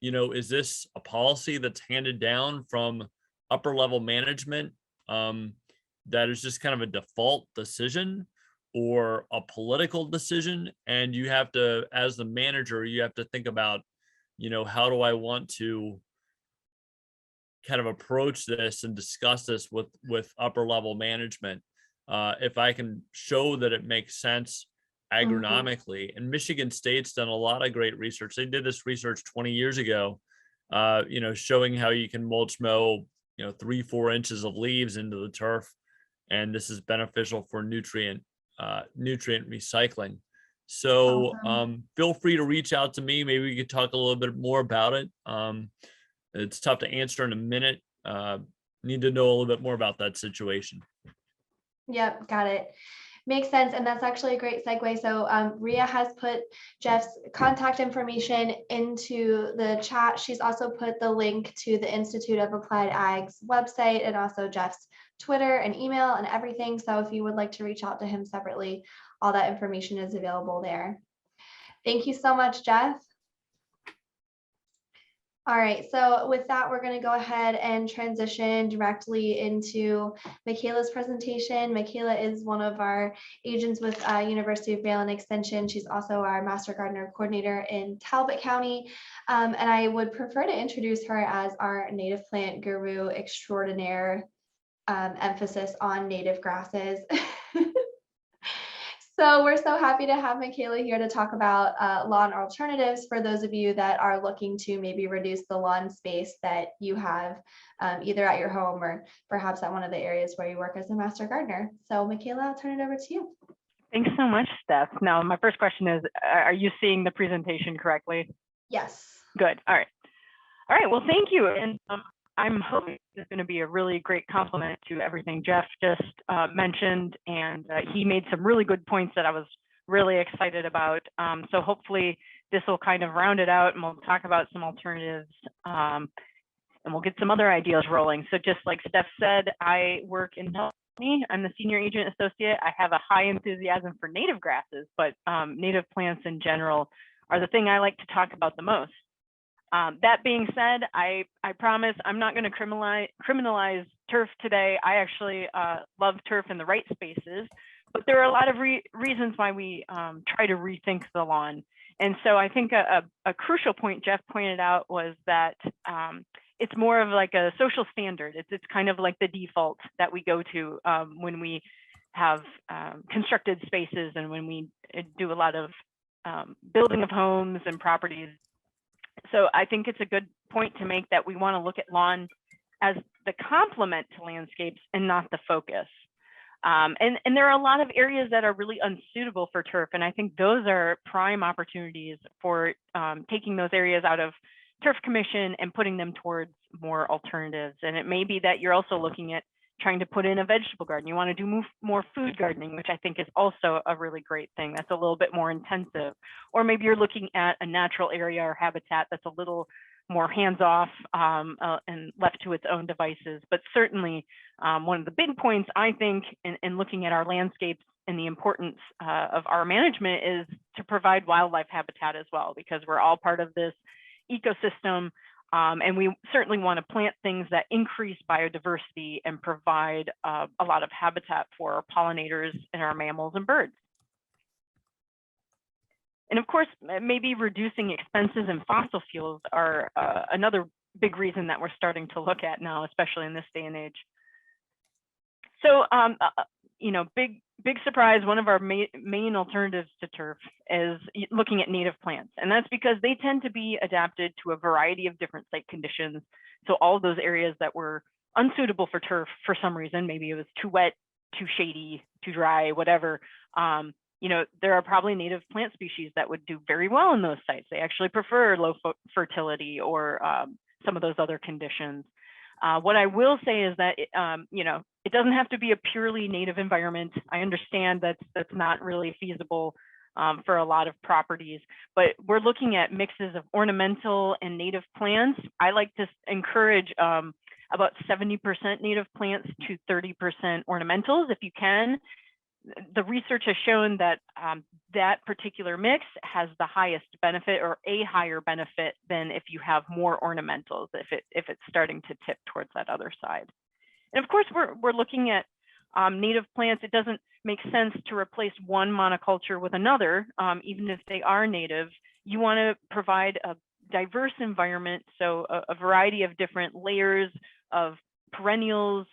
is this a policy that's handed down from upper level management that is just kind of a default decision, or a political decision? And you have to, as the manager, you have to think about, how do I want to kind of approach this and discuss this with upper level management? If I can show that it makes sense agronomically, and Michigan State's done a lot of great research. They did this research 20 years ago, showing how you can mulch mow, 3-4 inches of leaves into the turf, and this is beneficial for nutrient recycling. So feel free to reach out to me. Maybe we could talk a little bit more about it. It's tough to answer in a minute. Need to know a little bit more about that situation. Yep, got it. Makes sense. And that's actually a great segue. So Ria has put Jeff's contact information into the chat. She's also put the link to the Institute of Applied Ag's website, and also Jeff's Twitter and email and everything. So if you would like to reach out to him separately, all that information is available there. Thank you so much, Jeff. All right, so with that, we're going to go ahead and transition directly into Mikaela's presentation. Mikaela is one of our agents with University of Maryland Extension. She's also our Master Gardener Coordinator in Talbot County. And I would prefer to introduce her as our native plant guru extraordinaire, emphasis on native grasses. So we're so happy to have Mikaela here to talk about lawn alternatives for those of you that are looking to maybe reduce the lawn space that you have either at your home or perhaps at one of the areas where you work as a master gardener. So Mikaela, I'll turn it over to you. Thanks so much, Steph. Now, my first question is, are you seeing the presentation correctly? Yes. Good. All right. All right. Well, thank you. And I'm hoping it's going to be a really great compliment to everything Jeff just mentioned, and he made some really good points that I was really excited about. So hopefully this will kind of round it out, and we'll talk about some alternatives, and we'll get some other ideas rolling. So just like Steph said, I work in County. I'm the Senior Agent Associate. I have a high enthusiasm for native grasses, but native plants in general are the thing I like to talk about the most. That being said, I promise I'm not going to criminalize turf today. I actually love turf in the right spaces, but there are a lot of reasons why we try to rethink the lawn. And so I think a crucial point Jeff pointed out was that it's more of like a social standard. It's kind of like the default that we go to when we have constructed spaces and when we do a lot of building of homes and properties. So I think it's a good point to make that we want to look at lawn as the complement to landscapes and not the focus. And there are a lot of areas that are really unsuitable for turf. And I think those are prime opportunities for taking those areas out of turf commission and putting them towards more alternatives. And it may be that you're also looking at trying to put in a vegetable garden. You want to do more food gardening, which I think is also a really great thing. That's a little bit more intensive. Or maybe you're looking at a natural area or habitat that's a little more hands-off and left to its own devices. But certainly one of the big points, I think, in looking at our landscapes and the importance of our management is to provide wildlife habitat as well, because we're all part of this ecosystem. And we certainly want to plant things that increase biodiversity and provide a lot of habitat for our pollinators and our mammals and birds. And of course, maybe reducing expenses in fossil fuels are another big reason that we're starting to look at now, especially in this day and age. So, you know, big surprise, one of our main alternatives to turf is looking at native plants. And that's because they tend to be adapted to a variety of different site conditions. So all of those areas that were unsuitable for turf for some reason, maybe it was too wet, too shady, too dry, whatever, you know, there are probably native plant species that would do very well in those sites. They actually prefer low fertility or some of those other conditions. What I will say is that, you know, it doesn't have to be a purely native environment. I understand that's not really feasible for a lot of properties, but we're looking at mixes of ornamental and native plants. I like to encourage about 70% native plants to 30% ornamentals if you can. The research has shown that that particular mix has the highest benefit, or a higher benefit, than if you have more ornamentals, if it's starting to tip towards that other side. And of course, we're looking at native plants. It doesn't make sense to replace one monoculture with another, even if they are native. You want to provide a diverse environment, so a variety of different layers of perennials,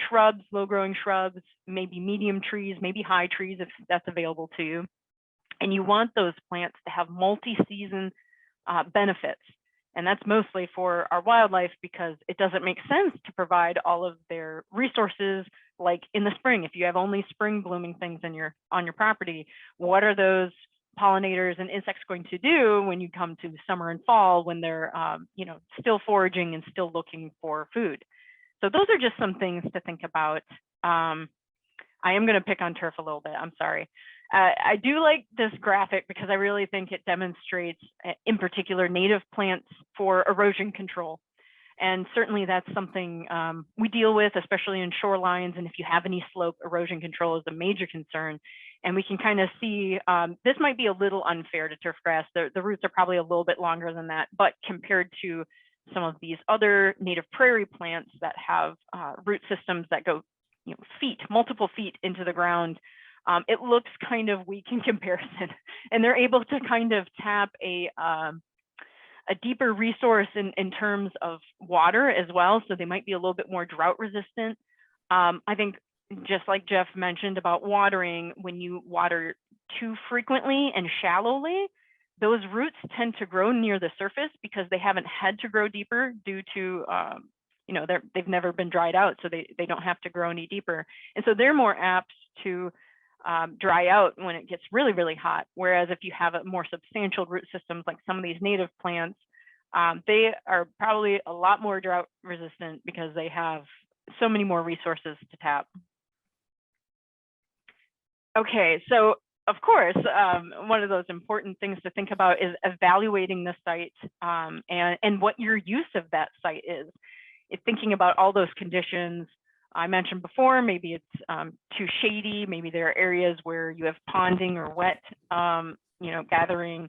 shrubs, low-growing shrubs, maybe medium trees, maybe high trees if that's available to you. And you want those plants to have multi-season benefits. And that's mostly for our wildlife, because it doesn't make sense to provide all of their resources like in the spring. If you have only spring blooming things on your property, what are those pollinators and insects going to do when you come to summer and fall, when they're you know, still foraging and still looking for food? So those are just some things to think about. I am going to pick on turf a little bit. I'm sorry. I do like this graphic because I really think it demonstrates, in particular, native plants for erosion control. And certainly that's something we deal with, especially in shorelines. And if you have any slope, erosion control is a major concern. And we can kind of see, this might be a little unfair to turfgrass. The roots are probably a little bit longer than that, but compared to some of these other native prairie plants that have root systems that go, you know, multiple feet into the ground, it looks kind of weak in comparison. And they're able to kind of tap a deeper resource in terms of water as well. So they might be a little bit more drought resistant. I think, just like Jeff mentioned about watering, when you water too frequently and shallowly, those roots tend to grow near the surface because they haven't had to grow deeper due to, you know, they've never been dried out, so they don't have to grow any deeper. And so they're more apt to dry out when it gets really, really hot. Whereas if you have a more substantial root systems like some of these native plants, they are probably a lot more drought resistant because they have so many more resources to tap. Okay, so of course, one of those important things to think about is evaluating the site and what your use of that site is. Thinking about all those conditions I mentioned before, maybe it's too shady, maybe there are areas where you have ponding or wet, you know, gathering.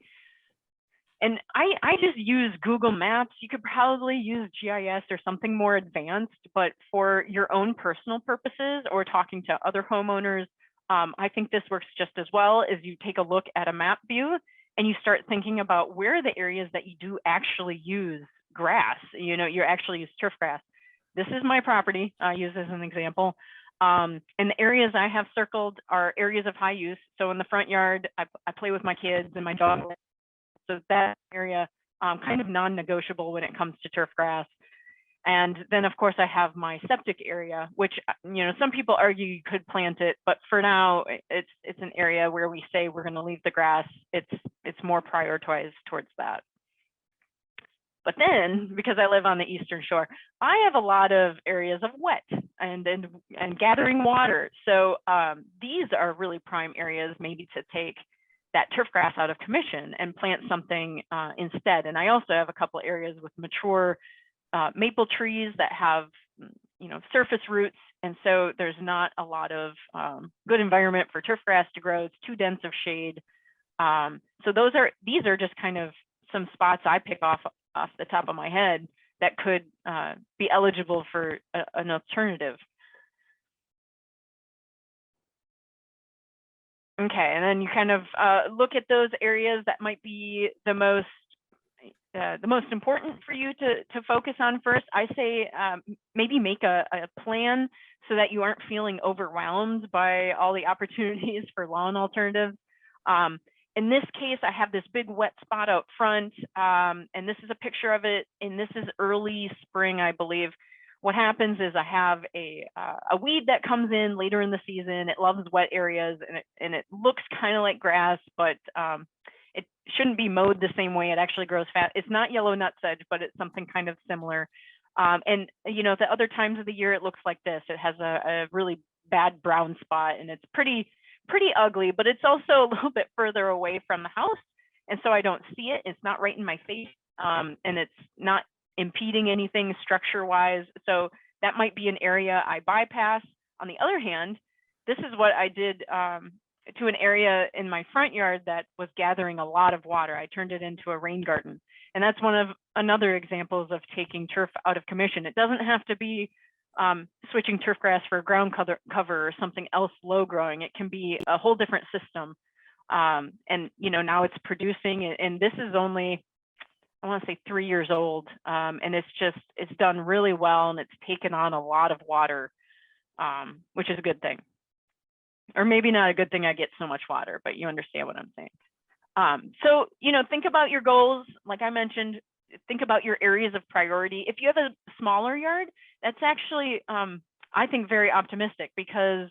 And I just use Google Maps. You could probably use GIS or something more advanced, but for your own personal purposes or talking to other homeowners, I think this works just as well. As you take a look at a map view and you start thinking about where are the areas that you do actually use grass, you know, you actually use turf grass. This is my property, I use as an example. And the areas I have circled are areas of high use. So in the front yard, I play with my kids and my dog. So that area, kind of non-negotiable when it comes to turf grass. And then of course I have my septic area, which, you know, some people argue you could plant it, but for now it's an area where we say we're going to leave the grass. It's more prioritized towards that. But then, because I live on the Eastern Shore, I have a lot of areas of wet and gathering water. So these are really prime areas maybe to take that turf grass out of commission and plant something instead. And I also have a couple of areas with mature maple trees that have, you know, surface roots. And so there's not a lot of good environment for turf grass to grow. It's too dense of shade. So these are just kind of some spots I pick off the top of my head that could be eligible for an alternative. Okay, and then you kind of look at those areas that might be the most important for you to focus on first. I say maybe make a plan so that you aren't feeling overwhelmed by all the opportunities for lawn alternatives. In this case, I have this big wet spot out front, and this is a picture of it, and this is early spring, I believe. What happens is I have a weed that comes in later in the season. It loves wet areas, and it looks kind of like grass, but it shouldn't be mowed the same way. It actually grows fast. It's not yellow nutsedge, but it's something kind of similar. And you know, the other times of the year, it looks like this. It has a really bad brown spot, and it's pretty ugly, but it's also a little bit further away from the house. And so I don't see it. It's not right in my face, and it's not impeding anything structure-wise. So that might be an area I bypass. On the other hand, this is what I did to an area in my front yard that was gathering a lot of water. I turned it into a rain garden. And that's another examples of taking turf out of commission. It doesn't have to be switching turf grass for a ground cover or something else low growing. It can be a whole different system. And you know, now it's producing, and this is only, I want to say 3 years old. And it's done really well, and it's taken on a lot of water, which is a good thing. Or maybe not a good thing I get so much water, but you understand what I'm saying. So, you know, think about your goals. Like I mentioned, think about your areas of priority. If you have a smaller yard, that's actually, I think, very optimistic, because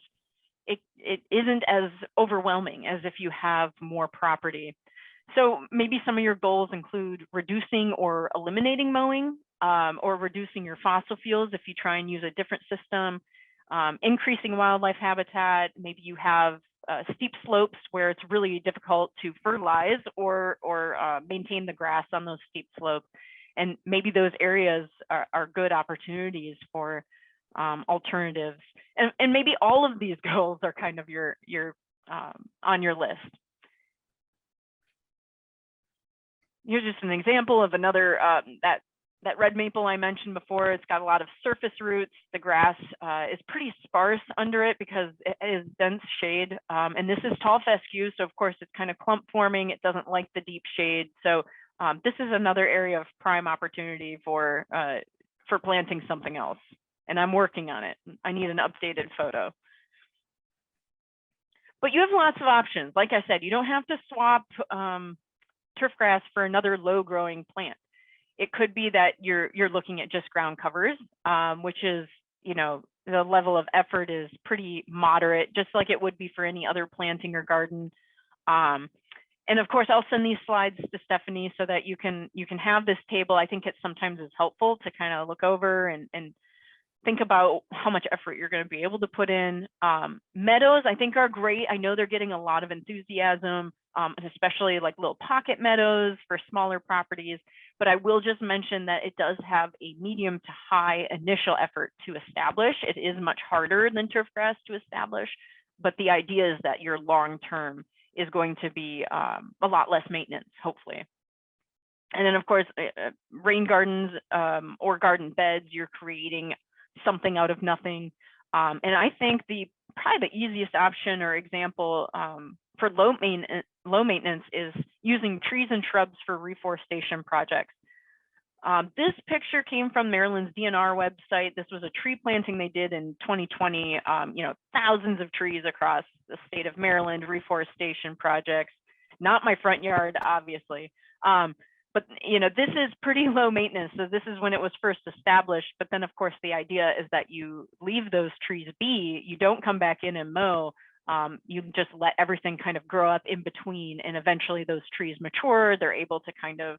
it isn't as overwhelming as if you have more property. So maybe some of your goals include reducing or eliminating mowing, or reducing your fossil fuels if you try and use a different system, increasing wildlife habitat. Maybe you have steep slopes where it's really difficult to fertilize or maintain the grass on those steep slopes. And maybe those areas are good opportunities for alternatives. And maybe all of these goals are kind of your on your list. Here's just an example of another, that red maple I mentioned before. It's got a lot of surface roots. The grass is pretty sparse under it because it is dense shade. And this is tall fescue, so of course it's kind of clump forming. It doesn't like the deep shade. So this is another area of prime opportunity for planting something else. And I'm working on it. I need an updated photo. But you have lots of options. Like I said, you don't have to swap turfgrass for another low growing plant. It could be that you're looking at just ground covers, which is, you know, the level of effort is pretty moderate, just like it would be for any other planting or garden. And of course, I'll send these slides to Stephanie so that you can have this table. I think it sometimes is helpful to kind of look over and think about how much effort you're going to be able to put in. Meadows, I think, are great. I know they're getting a lot of enthusiasm, and especially like little pocket meadows for smaller properties. But I will just mention that it does have a medium to high initial effort to establish. It is much harder than turfgrass to establish, but the idea is that your long-term is going to be a lot less maintenance, hopefully. And then of course, rain gardens or garden beds, you're creating something out of nothing. And I think probably the easiest option or example for low maintenance is using trees and shrubs for reforestation projects. This picture came from Maryland's DNR website. This was a tree planting they did in 2020. You know, thousands of trees across the state of Maryland, reforestation projects. Not my front yard, obviously. But you know, this is pretty low maintenance. So this is when it was first established. But then of course, the idea is that you leave those trees be, you don't come back in and mow. You just let everything kind of grow up in between, and eventually those trees mature. They're able to kind of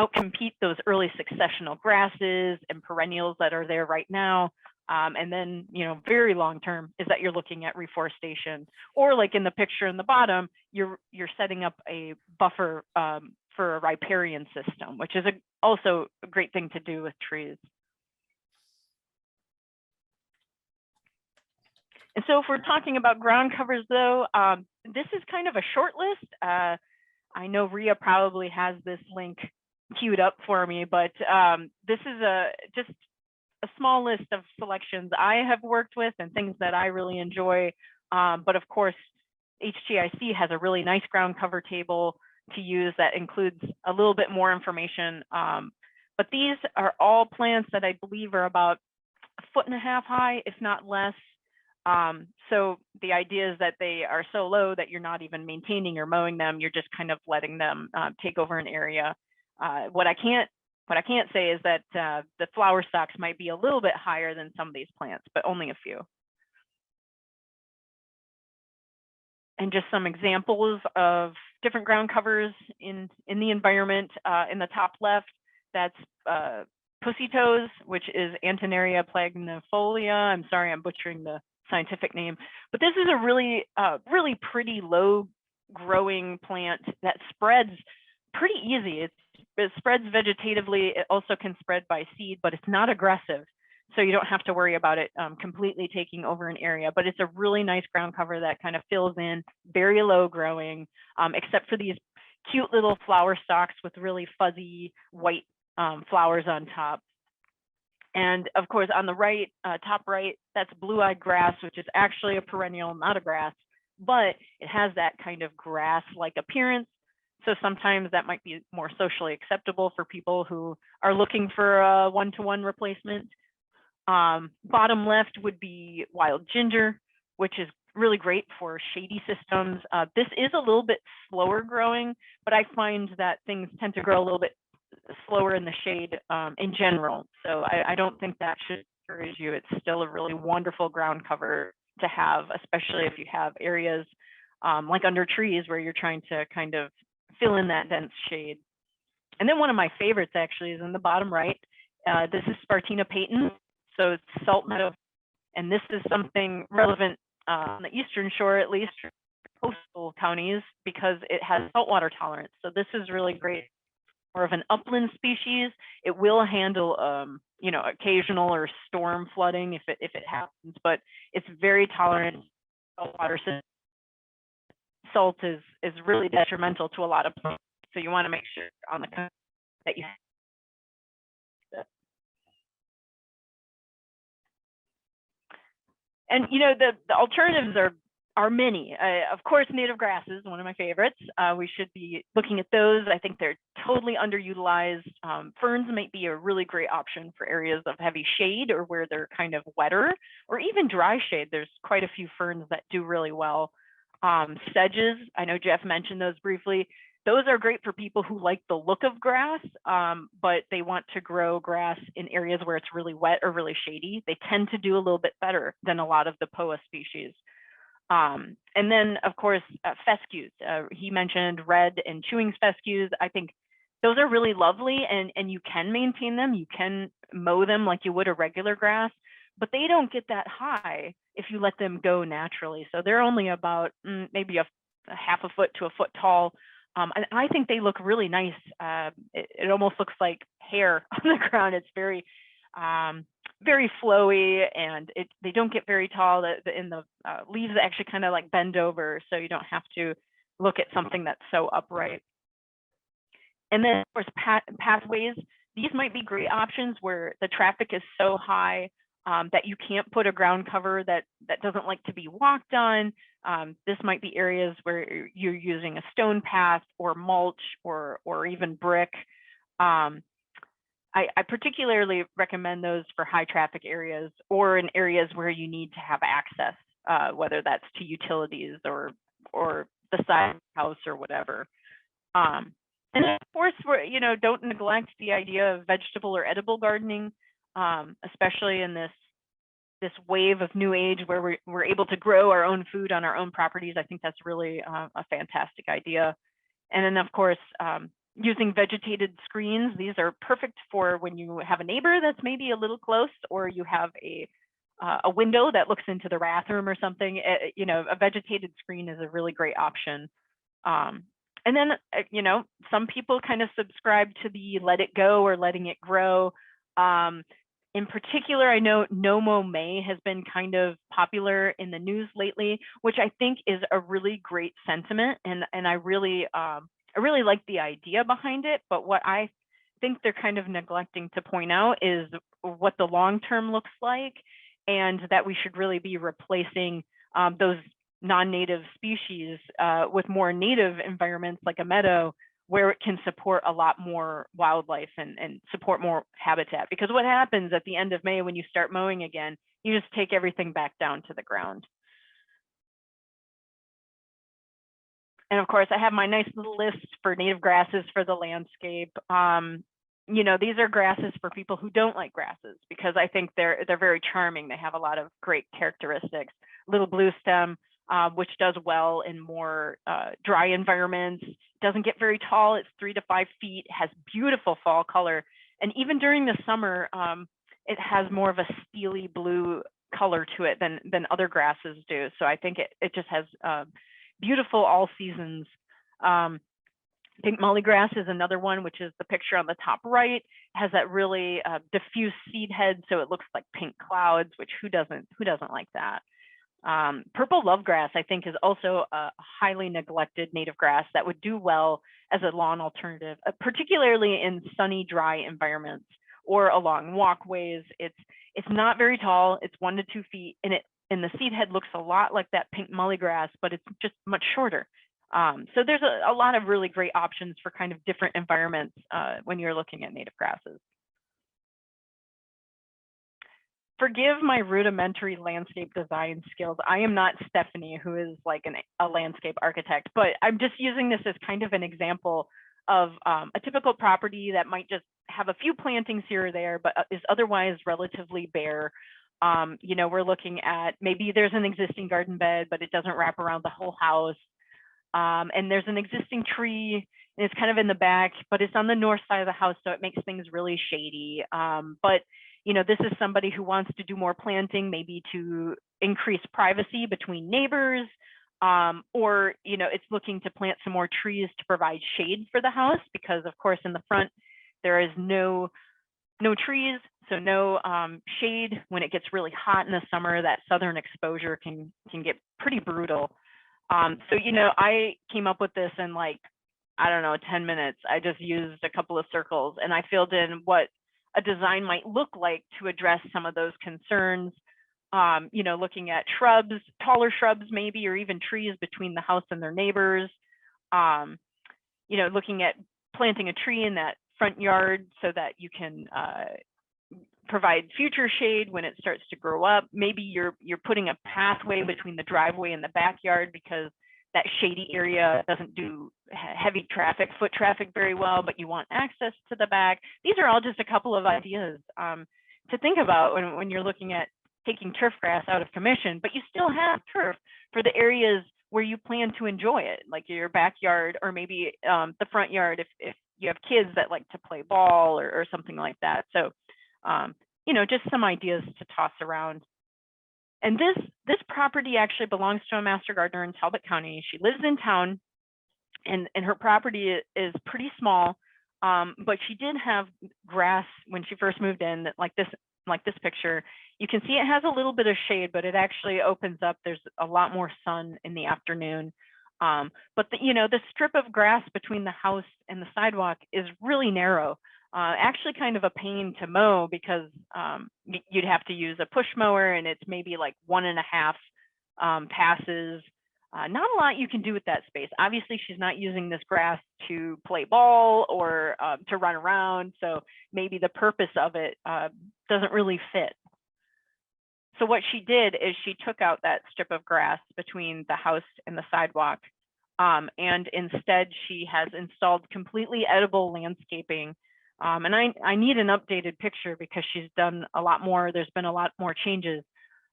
outcompete those early successional grasses and perennials that are there right now. And then, you know, very long term is that you're looking at reforestation, or like in the picture in the bottom, you're setting up a buffer for a riparian system, which is also a great thing to do with trees. And so if we're talking about ground covers though, this is kind of a short list. I know Rhea probably has this link queued up for me, but this is just a small list of selections I have worked with and things that I really enjoy. But of course, HGIC has a really nice ground cover table to use that includes a little bit more information. But these are all plants that I believe are about 1.5 feet high, if not less. So the idea is that they are so low that you're not even maintaining or mowing them. You're just kind of letting them take over an area. What I can't say is that the flower stalks might be a little bit higher than some of these plants, but only a few. And just some examples of different ground covers in the environment. In the top left, that's pussy toes, which is Antonaria plagnifolia. I'm sorry, I'm butchering the scientific name, but this is a really pretty low growing plant that spreads pretty easy. It spreads vegetatively. It also can spread by seed, but it's not aggressive. So you don't have to worry about it completely taking over an area, but it's a really nice ground cover that kind of fills in, very low growing, except for these cute little flower stalks with really fuzzy white flowers on top. And of course, on the right, top right, that's blue-eyed grass, which is actually a perennial, not a grass, but it has that kind of grass-like appearance. So sometimes that might be more socially acceptable for people who are looking for a one-to-one replacement. Bottom left would be wild ginger, which is really great for shady systems. This is a little bit slower growing, but I find that things tend to grow a little bit slower in the shade in general. So I don't think that should discourage you. It's still a really wonderful ground cover to have, especially if you have areas like under trees where you're trying to kind of fill in that dense shade. And then one of my favorites actually is in the bottom right. This is Spartina patens. So it's salt meadow. And this is something relevant on the Eastern Shore, at least coastal counties, because it has saltwater tolerance. So this is really great. More of an upland species. It will handle, you know, occasional or storm flooding if it happens, but it's very tolerant to saltwater. Salt is really detrimental to a lot of plants, so you want to make sure on the that you have that. And you know, the alternatives are many. Of course, native grasses, one of my favorites. We should be looking at those. I think they're totally underutilized. Ferns might be a really great option for areas of heavy shade or where they're kind of wetter, or even dry shade. There's quite a few ferns that do really well. Sedges, I know Jeff mentioned those briefly. Those are great for people who like the look of grass, but they want to grow grass in areas where it's really wet or really shady. They tend to do a little bit better than a lot of the POA species. And then, of course, fescues. He mentioned red and chewing fescues. I think those are really lovely, and you can maintain them. You can mow them like you would a regular grass, but they don't get that high if you let them go naturally. So they're only about maybe a half a foot to a foot tall. And I think they look really nice. It almost looks like hair on the ground. It's very flowy, and they don't get very tall. The leaves actually kind of like bend over, so you don't have to look at something that's so upright. And then, of course, pathways. These might be great options where the traffic is so high that you can't put a ground cover that doesn't like to be walked on. This might be areas where you're using a stone path or mulch or even brick. I particularly recommend those for high traffic areas or in areas where you need to have access, whether that's to utilities or the side of the house or whatever. And of course, don't neglect the idea of vegetable or edible gardening, especially in this wave of new age where we're able to grow our own food on our own properties. I think that's really a fantastic idea. And then, of course, using vegetated screens. These are perfect for when you have a neighbor that's maybe a little close, or you have a window that looks into the bathroom or something. A vegetated screen is a really great option. And then, some people kind of subscribe to the let it go or letting it grow. In particular, I know No Mow May has been kind of popular in the news lately, which I think is a really great sentiment. And I really like the idea behind it. But what I think they're kind of neglecting to point out is what the long term looks like, and that we should really be replacing those non-native species with more native environments like a meadow, where it can support a lot more wildlife and support more habitat. Because what happens at the end of May when you start mowing again, you just take everything back down to the ground. And of course, I have my nice little list for native grasses for the landscape. You know, these are grasses for people who don't like grasses, because I think they're very charming. They have a lot of great characteristics. Little blue stem, which does well in more dry environments. Doesn't get very tall. It's 3 to 5 feet. Has beautiful fall color, and even during the summer, it has more of a steely blue color to it than other grasses do. So I think it just has beautiful all seasons. Pink mullygrass is another one, which is the picture on the top right. It has that really diffuse seed head, so it looks like pink clouds, which who doesn't like that? Purple lovegrass, I think, is also a highly neglected native grass that would do well as a lawn alternative, particularly in sunny, dry environments or along walkways. It's not very tall. It's 1 to 2 feet, and the seed head looks a lot like that pink mullygrass, but it's just much shorter. So there's a lot of really great options for kind of different environments when you're looking at native grasses. Forgive my rudimentary landscape design skills. I am not Stephanie, who is like a landscape architect, but I'm just using this as kind of an example of a typical property that might just have a few plantings here or there, but is otherwise relatively bare. You know, we're looking at maybe there's an existing garden bed, but it doesn't wrap around the whole house. And there's an existing tree, and it's kind of in the back, but it's on the north side of the house, so it makes things really shady. But you know, this is somebody who wants to do more planting, maybe to increase privacy between neighbors, or you know, it's looking to plant some more trees to provide shade for the house, because of course in the front there is no trees, so no shade. When it gets really hot in the summer, that southern exposure can get pretty brutal. So, you know, I came up with this in like, I don't know, 10 minutes. I just used a couple of circles and I filled in what a design might look like to address some of those concerns. You know, looking at shrubs, taller shrubs maybe, or even trees between the house and their neighbors. You know, looking at planting a tree in that front yard so that you can provide future shade when it starts to grow up. Maybe you're putting a pathway between the driveway and the backyard because that shady area doesn't do heavy traffic, foot traffic very well, but you want access to the back. These are all just a couple of ideas to think about when you're looking at taking turf grass out of commission, but you still have turf for the areas where you plan to enjoy it, like your backyard, or maybe the front yard if you have kids that like to play ball or something like that. So you know, just some ideas to toss around. And this property actually belongs to a master gardener in Talbot County. She lives in town, and her property is pretty small, but she did have grass when she first moved in, like this picture. You can see it has a little bit of shade, but it actually opens up. There's a lot more sun in the afternoon. But you know, the strip of grass between the house and the sidewalk is really narrow. Actually kind of a pain to mow because you'd have to use a push mower, and it's maybe like 1.5 passes. Not a lot you can do with that space. Obviously, she's not using this grass to play ball or to run around, so maybe the purpose of it doesn't really fit. So what she did is she took out that strip of grass between the house and the sidewalk, and instead she has installed completely edible landscaping. And I need an updated picture because she's done a lot more. There's been a lot more changes.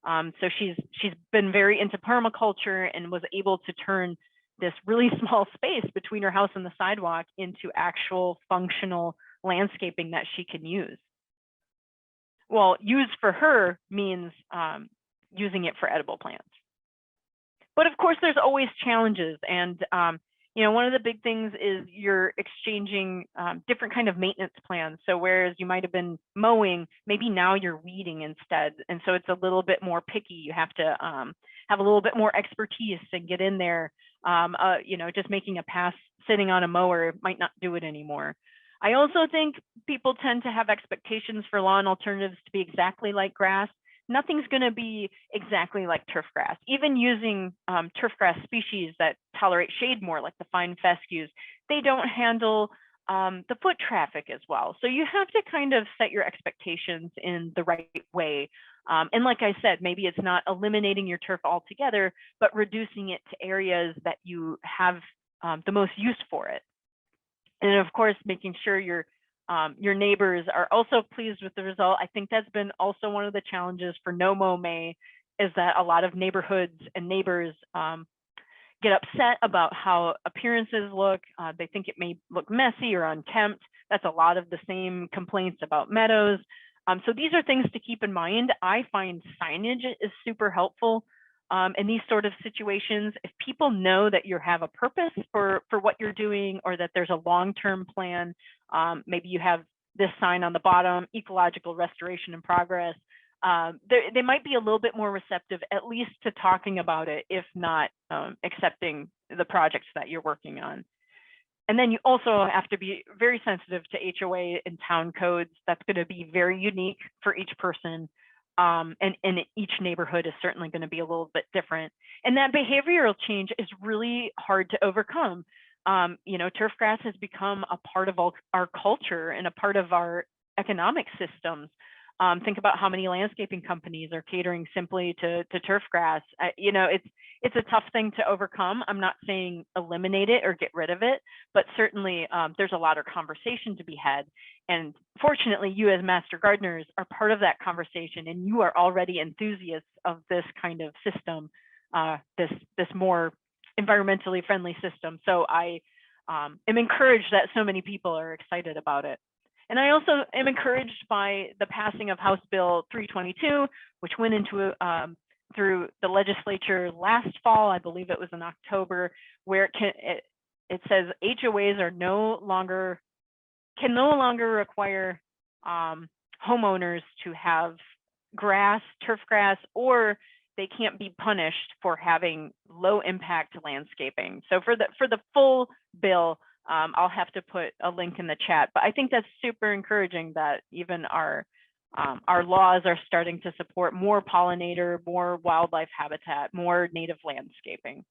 So she's been very into permaculture and was able to turn this really small space between her house and the sidewalk into actual functional landscaping that she can use. Well, use for her means using it for edible plants. But of course, there's always challenges, and you know, one of the big things is you're exchanging different kind of maintenance plans. So whereas you might have been mowing, maybe now you're weeding instead. And so it's a little bit more picky. You have to have a little bit more expertise and get in there. You know, just making a pass sitting on a mower might not do it anymore. I also think people tend to have expectations for lawn alternatives to be exactly like grass. Nothing's going to be exactly like turfgrass. Even using turfgrass species that tolerate shade more, like the fine fescues, they don't handle the foot traffic as well. So you have to kind of set your expectations in the right way. And like I said, maybe it's not eliminating your turf altogether, but reducing it to areas that you have the most use for it. And of course, making sure your neighbors are also pleased with the result. I think that's been also one of the challenges for No Mow May, is that a lot of neighborhoods and neighbors get upset about how appearances look. They think it may look messy or unkempt. That's a lot of the same complaints about meadows. So these are things to keep in mind. I find signage is super helpful in these sort of situations. If people know that you have a purpose for what you're doing, or that there's a long-term plan, maybe you have this sign on the bottom, ecological restoration in progress, they might be a little bit more receptive, at least to talking about it, if not accepting the projects that you're working on. And then you also have to be very sensitive to HOA and town codes. That's going to be very unique for each person. And each neighborhood is certainly going to be a little bit different. And that behavioral change is really hard to overcome. You know, turfgrass has become a part of our culture and a part of our economic systems. Think about how many landscaping companies are catering simply to turfgrass. You know, it's a tough thing to overcome. I'm not saying eliminate it or get rid of it, but certainly there's a lot of conversation to be had. And fortunately, you as master gardeners are part of that conversation, and you are already enthusiasts of this kind of system, this more environmentally friendly system. So I am encouraged that so many people are excited about it. And I also am encouraged by the passing of House Bill 322, which went into through the legislature last fall. I believe it was in October, where it says HOAs are can no longer require homeowners to have grass, turfgrass, or they can't be punished for having low impact landscaping. So for the full bill, I'll have to put a link in the chat, but I think that's super encouraging that even our laws are starting to support more pollinator, more wildlife habitat, more native landscaping.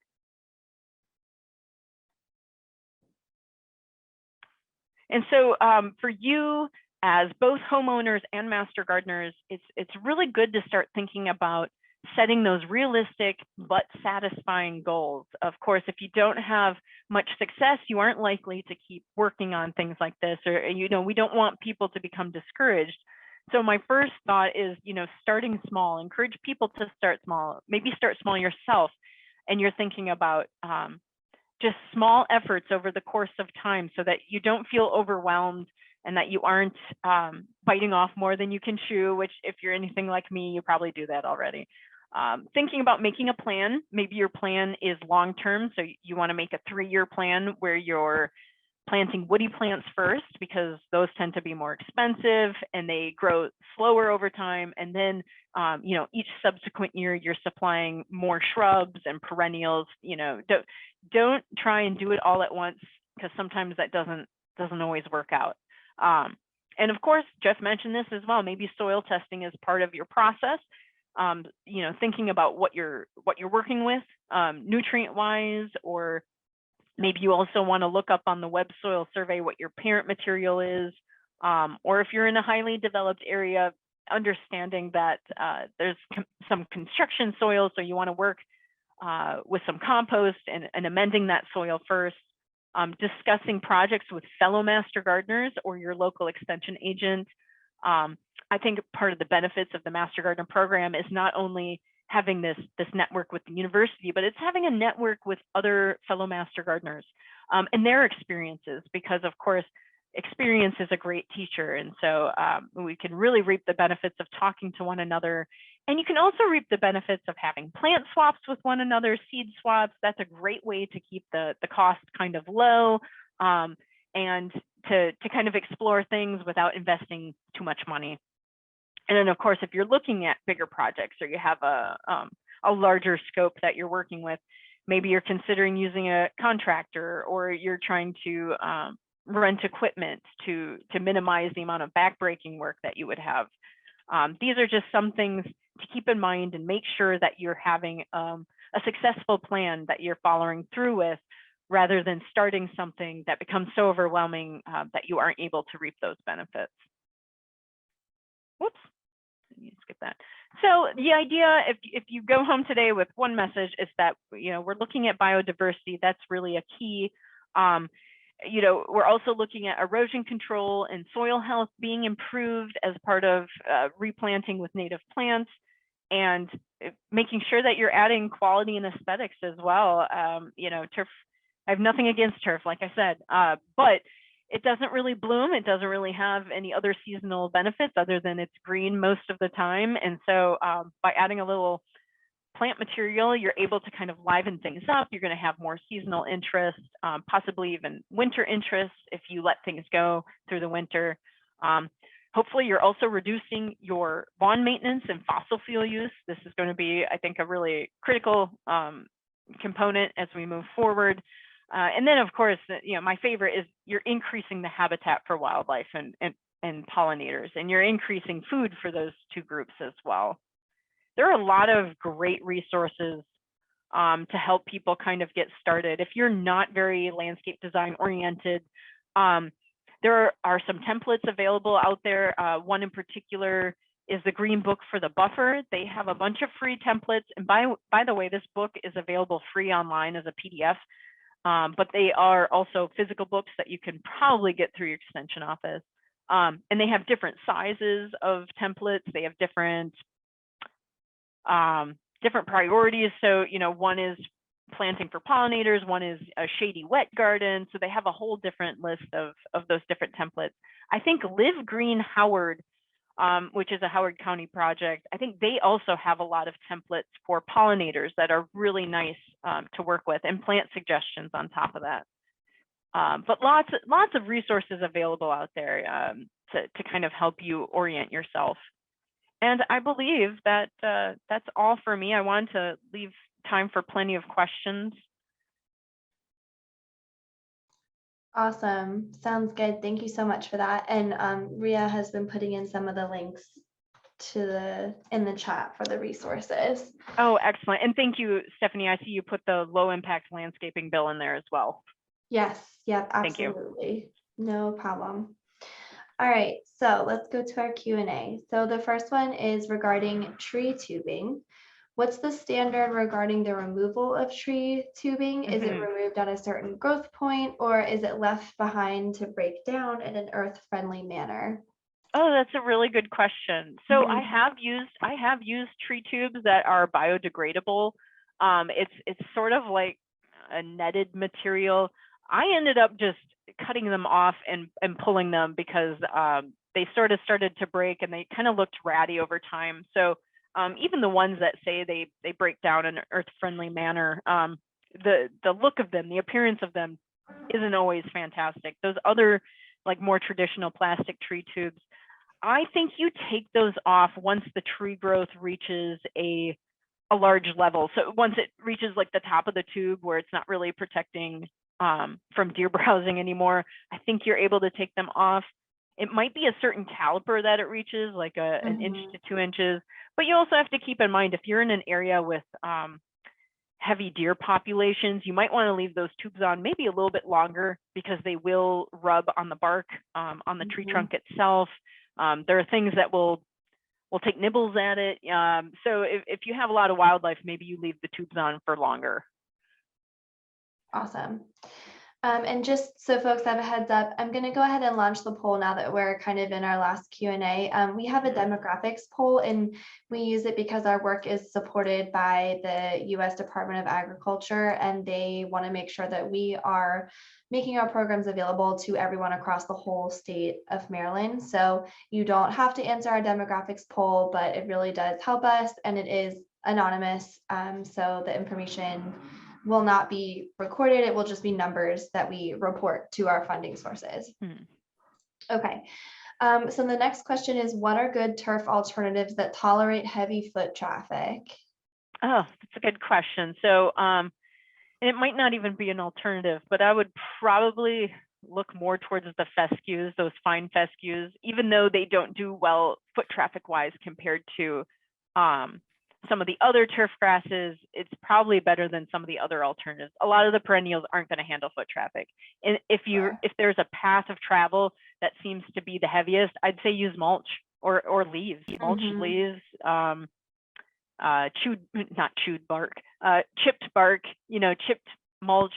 And so for you as both homeowners and master gardeners, it's really good to start thinking about setting those realistic but satisfying goals. Of course, if you don't have much success, you aren't likely to keep working on things like this, or, you know, we don't want people to become discouraged. So my first thought is, you know, starting small. Encourage people to start small. Maybe start small yourself, and you're thinking about just small efforts over the course of time, so that you don't feel overwhelmed and that you aren't biting off more than you can chew, which if you're anything like me, you probably do that already. Thinking about making a plan. Maybe your plan is long-term, so you want to make a 3-year plan where you're planting woody plants first, because those tend to be more expensive and they grow slower over time. And then, you know, each subsequent year you're supplying more shrubs and perennials. You know, don't try and do it all at once, because sometimes that doesn't always work out. And of course, Jeff mentioned this as well. Maybe soil testing is part of your process. You know, thinking about what you're working with, nutrient-wise, or maybe you also want to look up on the Web Soil Survey what your parent material is, or if you're in a highly developed area, understanding that there's some construction soil, so you want to work with some compost and amending that soil first. Discussing projects with fellow master gardeners or your local extension agent. I think part of the benefits of the Master Gardener program is not only having this network with the university, but it's having a network with other fellow master gardeners and their experiences, because of course, experience is a great teacher. And so we can really reap the benefits of talking to one another. And you can also reap the benefits of having plant swaps with one another, seed swaps. That's a great way to keep the cost kind of low and to kind of explore things without investing too much money. And then of course, if you're looking at bigger projects, or you have a larger scope that you're working with, maybe you're considering using a contractor, or you're trying to rent equipment to minimize the amount of backbreaking work that you would have. These are just some things to keep in mind and make sure that you're having a successful plan that you're following through with, rather than starting something that becomes so overwhelming that you aren't able to reap those benefits. Whoops, let me skip that. So the idea, if you go home today with one message, is that, we're looking at biodiversity. That's really a key. We're also looking at erosion control and soil health being improved as part of replanting with native plants, and making sure that you're adding quality and aesthetics as well. Turf, I have nothing against turf, like I said, but it doesn't really bloom. It doesn't really have any other seasonal benefits other than it's green most of the time. And so by adding a little plant material, you're able to kind of liven things up. You're going to have more seasonal interest, possibly even winter interest if you let things go through the winter. Hopefully, you're also reducing your lawn maintenance and fossil fuel use. This is going to be, I think, a really critical component as we move forward. And then, of course, my favorite is you're increasing the habitat for wildlife and pollinators, and you're increasing food for those two groups as well. There are a lot of great resources to help people kind of get started. If you're not very landscape design oriented, there are some templates available out there. One in particular is the Green Book for the Buffer. They have a bunch of free templates. And by the way, this book is available free online as a PDF, but they are also physical books that you can probably get through your extension office. And they have different sizes of templates. They have different priorities. So, one is planting for pollinators, one is a shady wet garden. So they have a whole different list of those different templates. I think Live Green Howard, which is a Howard County project, I think they also have a lot of templates for pollinators that are really nice to work with, and plant suggestions on top of that. But lots of resources available out there to kind of help you orient yourself. And I believe that that's all for me. I wanted to leave time for plenty of questions. Awesome. Sounds good. Thank you so much for that. And Ria has been putting in some of the links in the chat for the resources. Oh, excellent. And thank you, Stephanie. I see you put the low impact landscaping bill in there as well. Yes. Yep. Absolutely. Thank you. No problem. All right, so let's go to our Q&A. So the first one is regarding tree tubing. What's the standard regarding the removal of tree tubing? Is it removed at a certain growth point, or is it left behind to break down in an earth-friendly manner? Oh, that's a really good question. So I have used tree tubes that are biodegradable. It's sort of like a netted material. I ended up just cutting them off and pulling them because they sort of started to break and they kind of looked ratty over time. So even the ones that say they break down in an earth-friendly manner, the look of them, the appearance of them isn't always fantastic. Those other like more traditional plastic tree tubes, I think you take those off once the tree growth reaches a large level. So once it reaches like the top of the tube where it's not really protecting from deer browsing anymore, I think you're able to take them off. It might be a certain caliper that it reaches, like an inch to 2 inches, but you also have to keep in mind if you're in an area with heavy deer populations, you might want to leave those tubes on maybe a little bit longer because they will rub on the bark, on the tree trunk itself. There are things that will take nibbles at it. So if you have a lot of wildlife, maybe you leave the tubes on for longer. Awesome. And just so folks have a heads up, I'm going to go ahead and launch the poll now that we're kind of in our last Q&A. We have a demographics poll, and we use it because our work is supported by the U.S. Department of Agriculture, and they want to make sure that we are making our programs available to everyone across the whole state of Maryland. So you don't have to answer our demographics poll, but it really does help us, and it is anonymous. So the information will not be recorded. It will just be numbers that we report to our funding sources. Okay. So the next question is, what are good turf alternatives that tolerate heavy foot traffic? Oh, that's a good question. So it might not even be an alternative, but I would probably look more towards the fescues, those fine fescues, even though they don't do well foot traffic wise compared to some of the other turf grasses. It's probably better than some of the other alternatives. A lot of the perennials aren't going to handle foot traffic. And if there's a path of travel that seems to be the heaviest, I'd say use mulch or leaves, mulch, leaves, chipped bark, chipped mulch.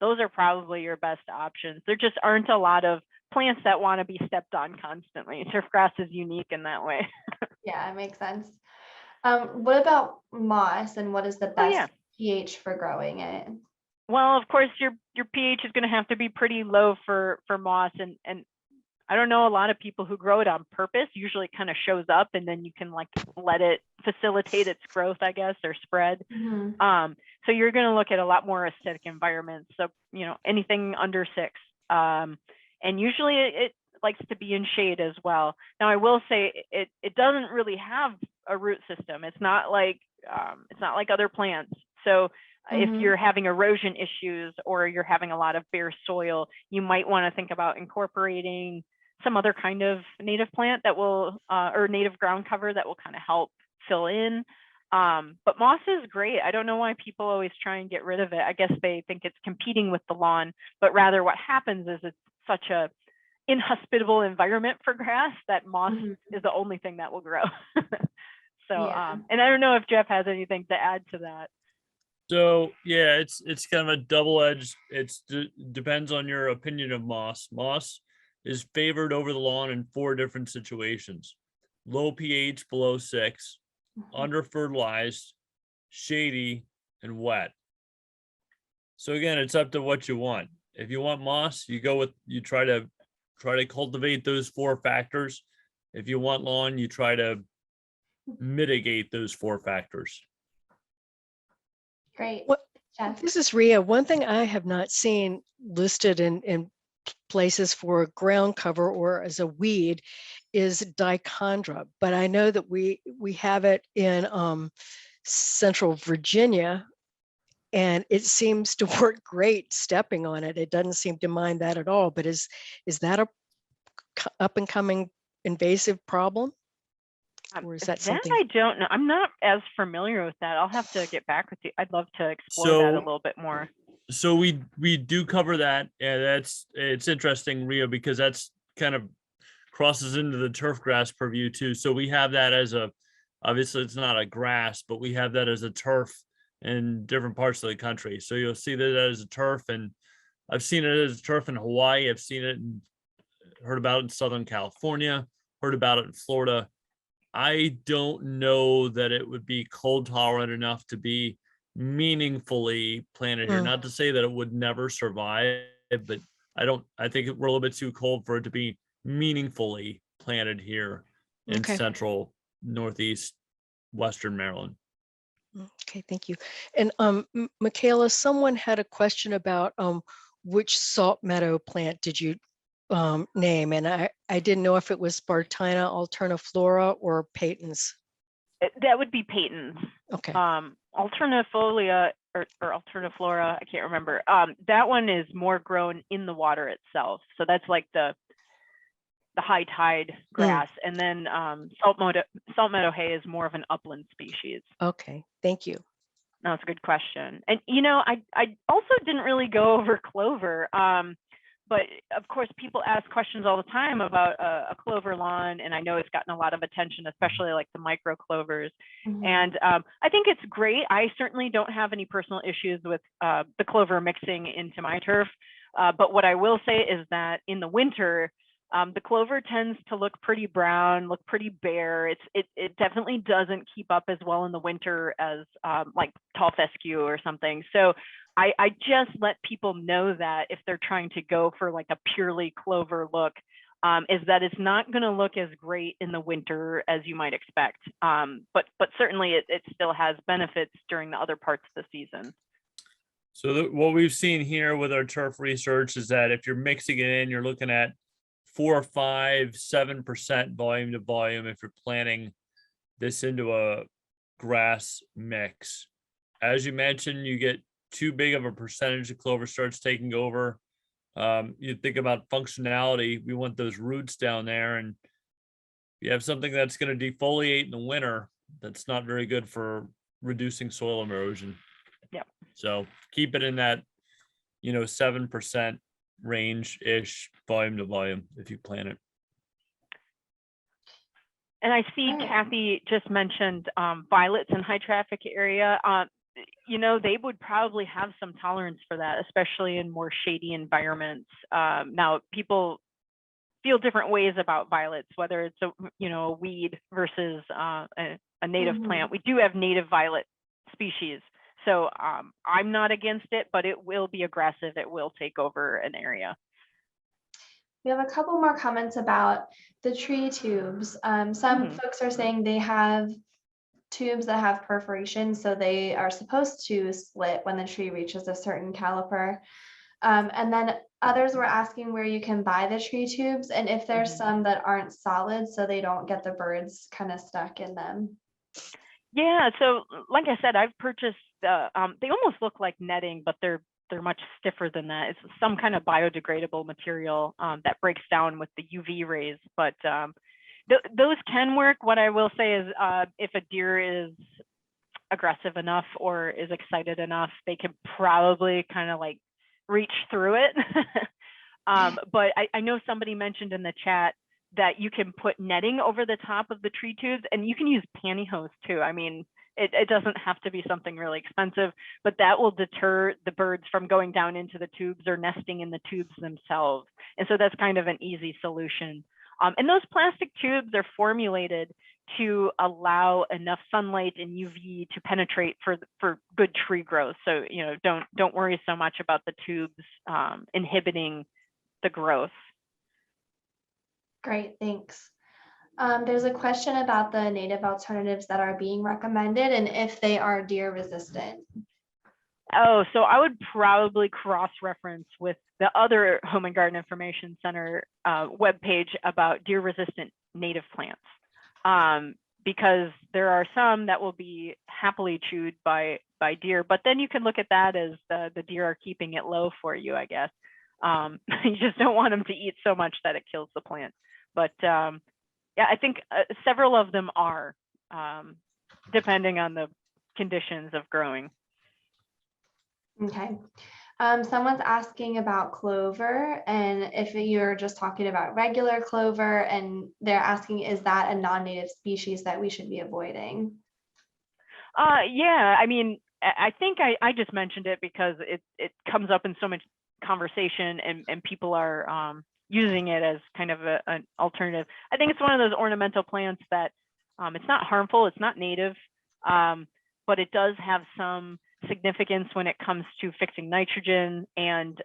Those are probably your best options. There just aren't a lot of plants that want to be stepped on constantly. Turfgrass is unique in that way. Yeah, it makes sense. What about moss, and what is the best pH for growing it? Well, of course, your pH is going to have to be pretty low for moss, and I don't know a lot of people who grow it on purpose. Usually, it kind of shows up, and then you can like let it facilitate its growth, I guess, or spread. So you're going to look at a lot more acidic environments. So anything under 6, and usually it likes to be in shade as well. Now, I will say it doesn't really have a root system. It's not like other plants. So if you're having erosion issues or you're having a lot of bare soil, you might want to think about incorporating some other kind of native plant that will, or native ground cover that will kind of help fill in. But moss is great. I don't know why people always try and get rid of it. I guess they think it's competing with the lawn, but rather what happens is it's such a inhospitable environment for grass that moss is the only thing that will grow. So, and I don't know if Jeff has anything to add to that. So yeah, it's kind of a double-edged. Depends on your opinion of moss. Moss is favored over the lawn in 4 different situations: low pH below 6, under fertilized, shady, and wet. So again, it's up to what you want. If you want moss, you try to cultivate those 4 factors. If you want lawn, you try to mitigate those 4 factors. Great. This is Rhea. One thing I have not seen listed in places for ground cover or as a weed is dichondra, but I know that we have it in Central Virginia, and it seems to work great stepping on it. It doesn't seem to mind that at all. But is that a up and coming invasive problem? Or is that something? I don't know. I'm not as familiar with that. I'll have to get back with you. I'd love to explore that a little bit more. So we do cover that. Yeah, it's interesting, Rhea, because that's kind of crosses into the turf grass purview too. So we have that as obviously it's not a grass, but we have that as a turf in different parts of the country. So you'll see that as a turf, and I've seen it as a turf in Hawaii. I've seen it and heard about it in Southern California, heard about it in Florida. I don't know that it would be cold tolerant enough to be meaningfully planted here. Not to say that it would never survive, but I think we're a little bit too cold for it to be meaningfully planted here in central, northeast, western Maryland. Okay, thank you. And Mikaela, someone had a question about which salt meadow plant did you name, and I didn't know if it was Spartina alterniflora or Peyton's. That would be Peyton's. Okay. Alternifolia or alterniflora, I can't remember. That one is more grown in the water itself. So that's like the high tide grass. And then salt meadow hay is more of an upland species. Okay, thank you. That's a good question. And I also didn't really go over clover. But of course, people ask questions all the time about a clover lawn, and I know it's gotten a lot of attention, especially like the micro clovers. And I think it's great. I certainly don't have any personal issues with the clover mixing into my turf. But what I will say is that in the winter, the clover tends to look pretty brown, look pretty bare. It definitely doesn't keep up as well in the winter as like tall fescue or something. So I just let people know that if they're trying to go for like a purely clover look, is that it's not going to look as great in the winter as you might expect. But certainly it still has benefits during the other parts of the season. So what we've seen here with our turf research is that if you're mixing it in, you're looking at 4, 5, 7% volume to volume if you're planting this into a grass mix. As you mentioned, you get too big of a percentage of clover starts taking over. You think about functionality, we want those roots down there, and you have something that's going to defoliate in the winter, that's not very good for reducing soil erosion. Yeah. So keep it in that, 7% range-ish volume to volume if you plant it. And I see All right. Kathy just mentioned violets in high traffic area. They would probably have some tolerance for that, especially in more shady environments. Now, people feel different ways about violets, whether it's a weed versus a native plant. We do have native violet species, so I'm not against it, but it will be aggressive. It will take over an area. We have a couple more comments about the tree tubes. Some folks are saying they have tubes that have perforation, so they are supposed to split when the tree reaches a certain caliper. And then others were asking where you can buy the tree tubes and if there's some that aren't solid so they don't get the birds kind of stuck in them. Yeah, so like I said, I've purchased, they almost look like netting, but they're much stiffer than that. It's some kind of biodegradable material that breaks down with the UV rays, but those can work. What I will say is if a deer is aggressive enough or is excited enough, they can probably kind of like reach through it. But I know somebody mentioned in the chat that you can put netting over the top of the tree tubes, and you can use pantyhose too. I mean, it doesn't have to be something really expensive, but that will deter the birds from going down into the tubes or nesting in the tubes themselves. And so that's kind of an easy solution. And those plastic tubes are formulated to allow enough sunlight and UV to penetrate for good tree growth. So, don't worry so much about the tubes inhibiting the growth. Great, thanks. There's a question about the native alternatives that are being recommended and if they are deer resistant. Oh, so I would probably cross-reference with the other Home and Garden Information Center webpage about deer-resistant native plants, because there are some that will be happily chewed by deer, but then you can look at that as the deer are keeping it low for you, I guess. You just don't want them to eat so much that it kills the plant. But yeah, I think several of them are, depending on the conditions of growing. Okay. Someone's asking about clover and if you're just talking about regular clover, and they're asking, is that a non-native species that we should be avoiding? Yeah, I mean, I think I just mentioned it because it comes up in so much conversation and people are using it as kind of an alternative. I think it's one of those ornamental plants that it's not harmful, it's not native, but it does have some significance when it comes to fixing nitrogen and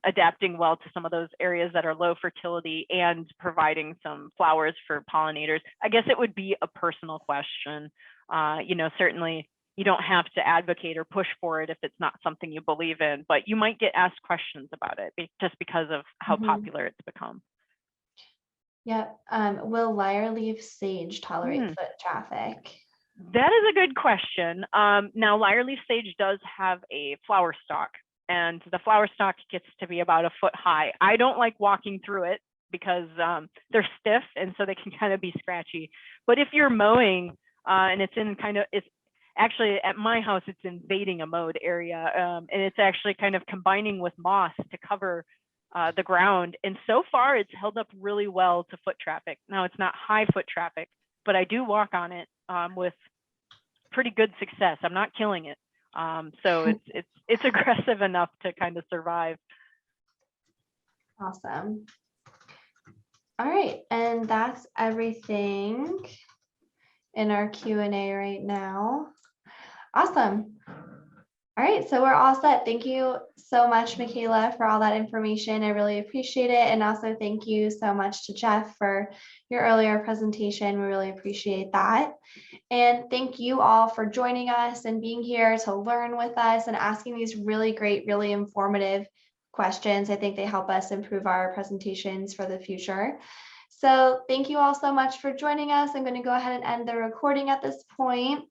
adapting well to some of those areas that are low fertility and providing some flowers for pollinators. I guess it would be a personal question. Certainly you don't have to advocate or push for it if it's not something you believe in, but you might get asked questions about it just because of how popular it's become. Yep. Will lyre-leaf sage tolerate foot traffic? That is a good question. Now, lyre-leaf sage does have a flower stalk, and the flower stalk gets to be about a foot high. I don't like walking through it because they're stiff, and so they can kind of be scratchy. But if you're mowing and it's actually at my house, it's in baiting a mowed area, and it's actually kind of combining with moss to cover the ground. And so far, it's held up really well to foot traffic. Now, it's not high foot traffic, but I do walk on it with pretty good success. I'm not killing it. So it's aggressive enough to kind of survive. Awesome. All right, and that's everything in our Q&A right now. Awesome. All right, so we're all set. Thank you so much, Mikaela, for all that information. I really appreciate it. And also thank you so much to Jeff for your earlier presentation. We really appreciate that. And thank you all for joining us and being here to learn with us and asking these really great, really informative questions. I think they help us improve our presentations for the future. So thank you all so much for joining us. I'm going to go ahead and end the recording at this point.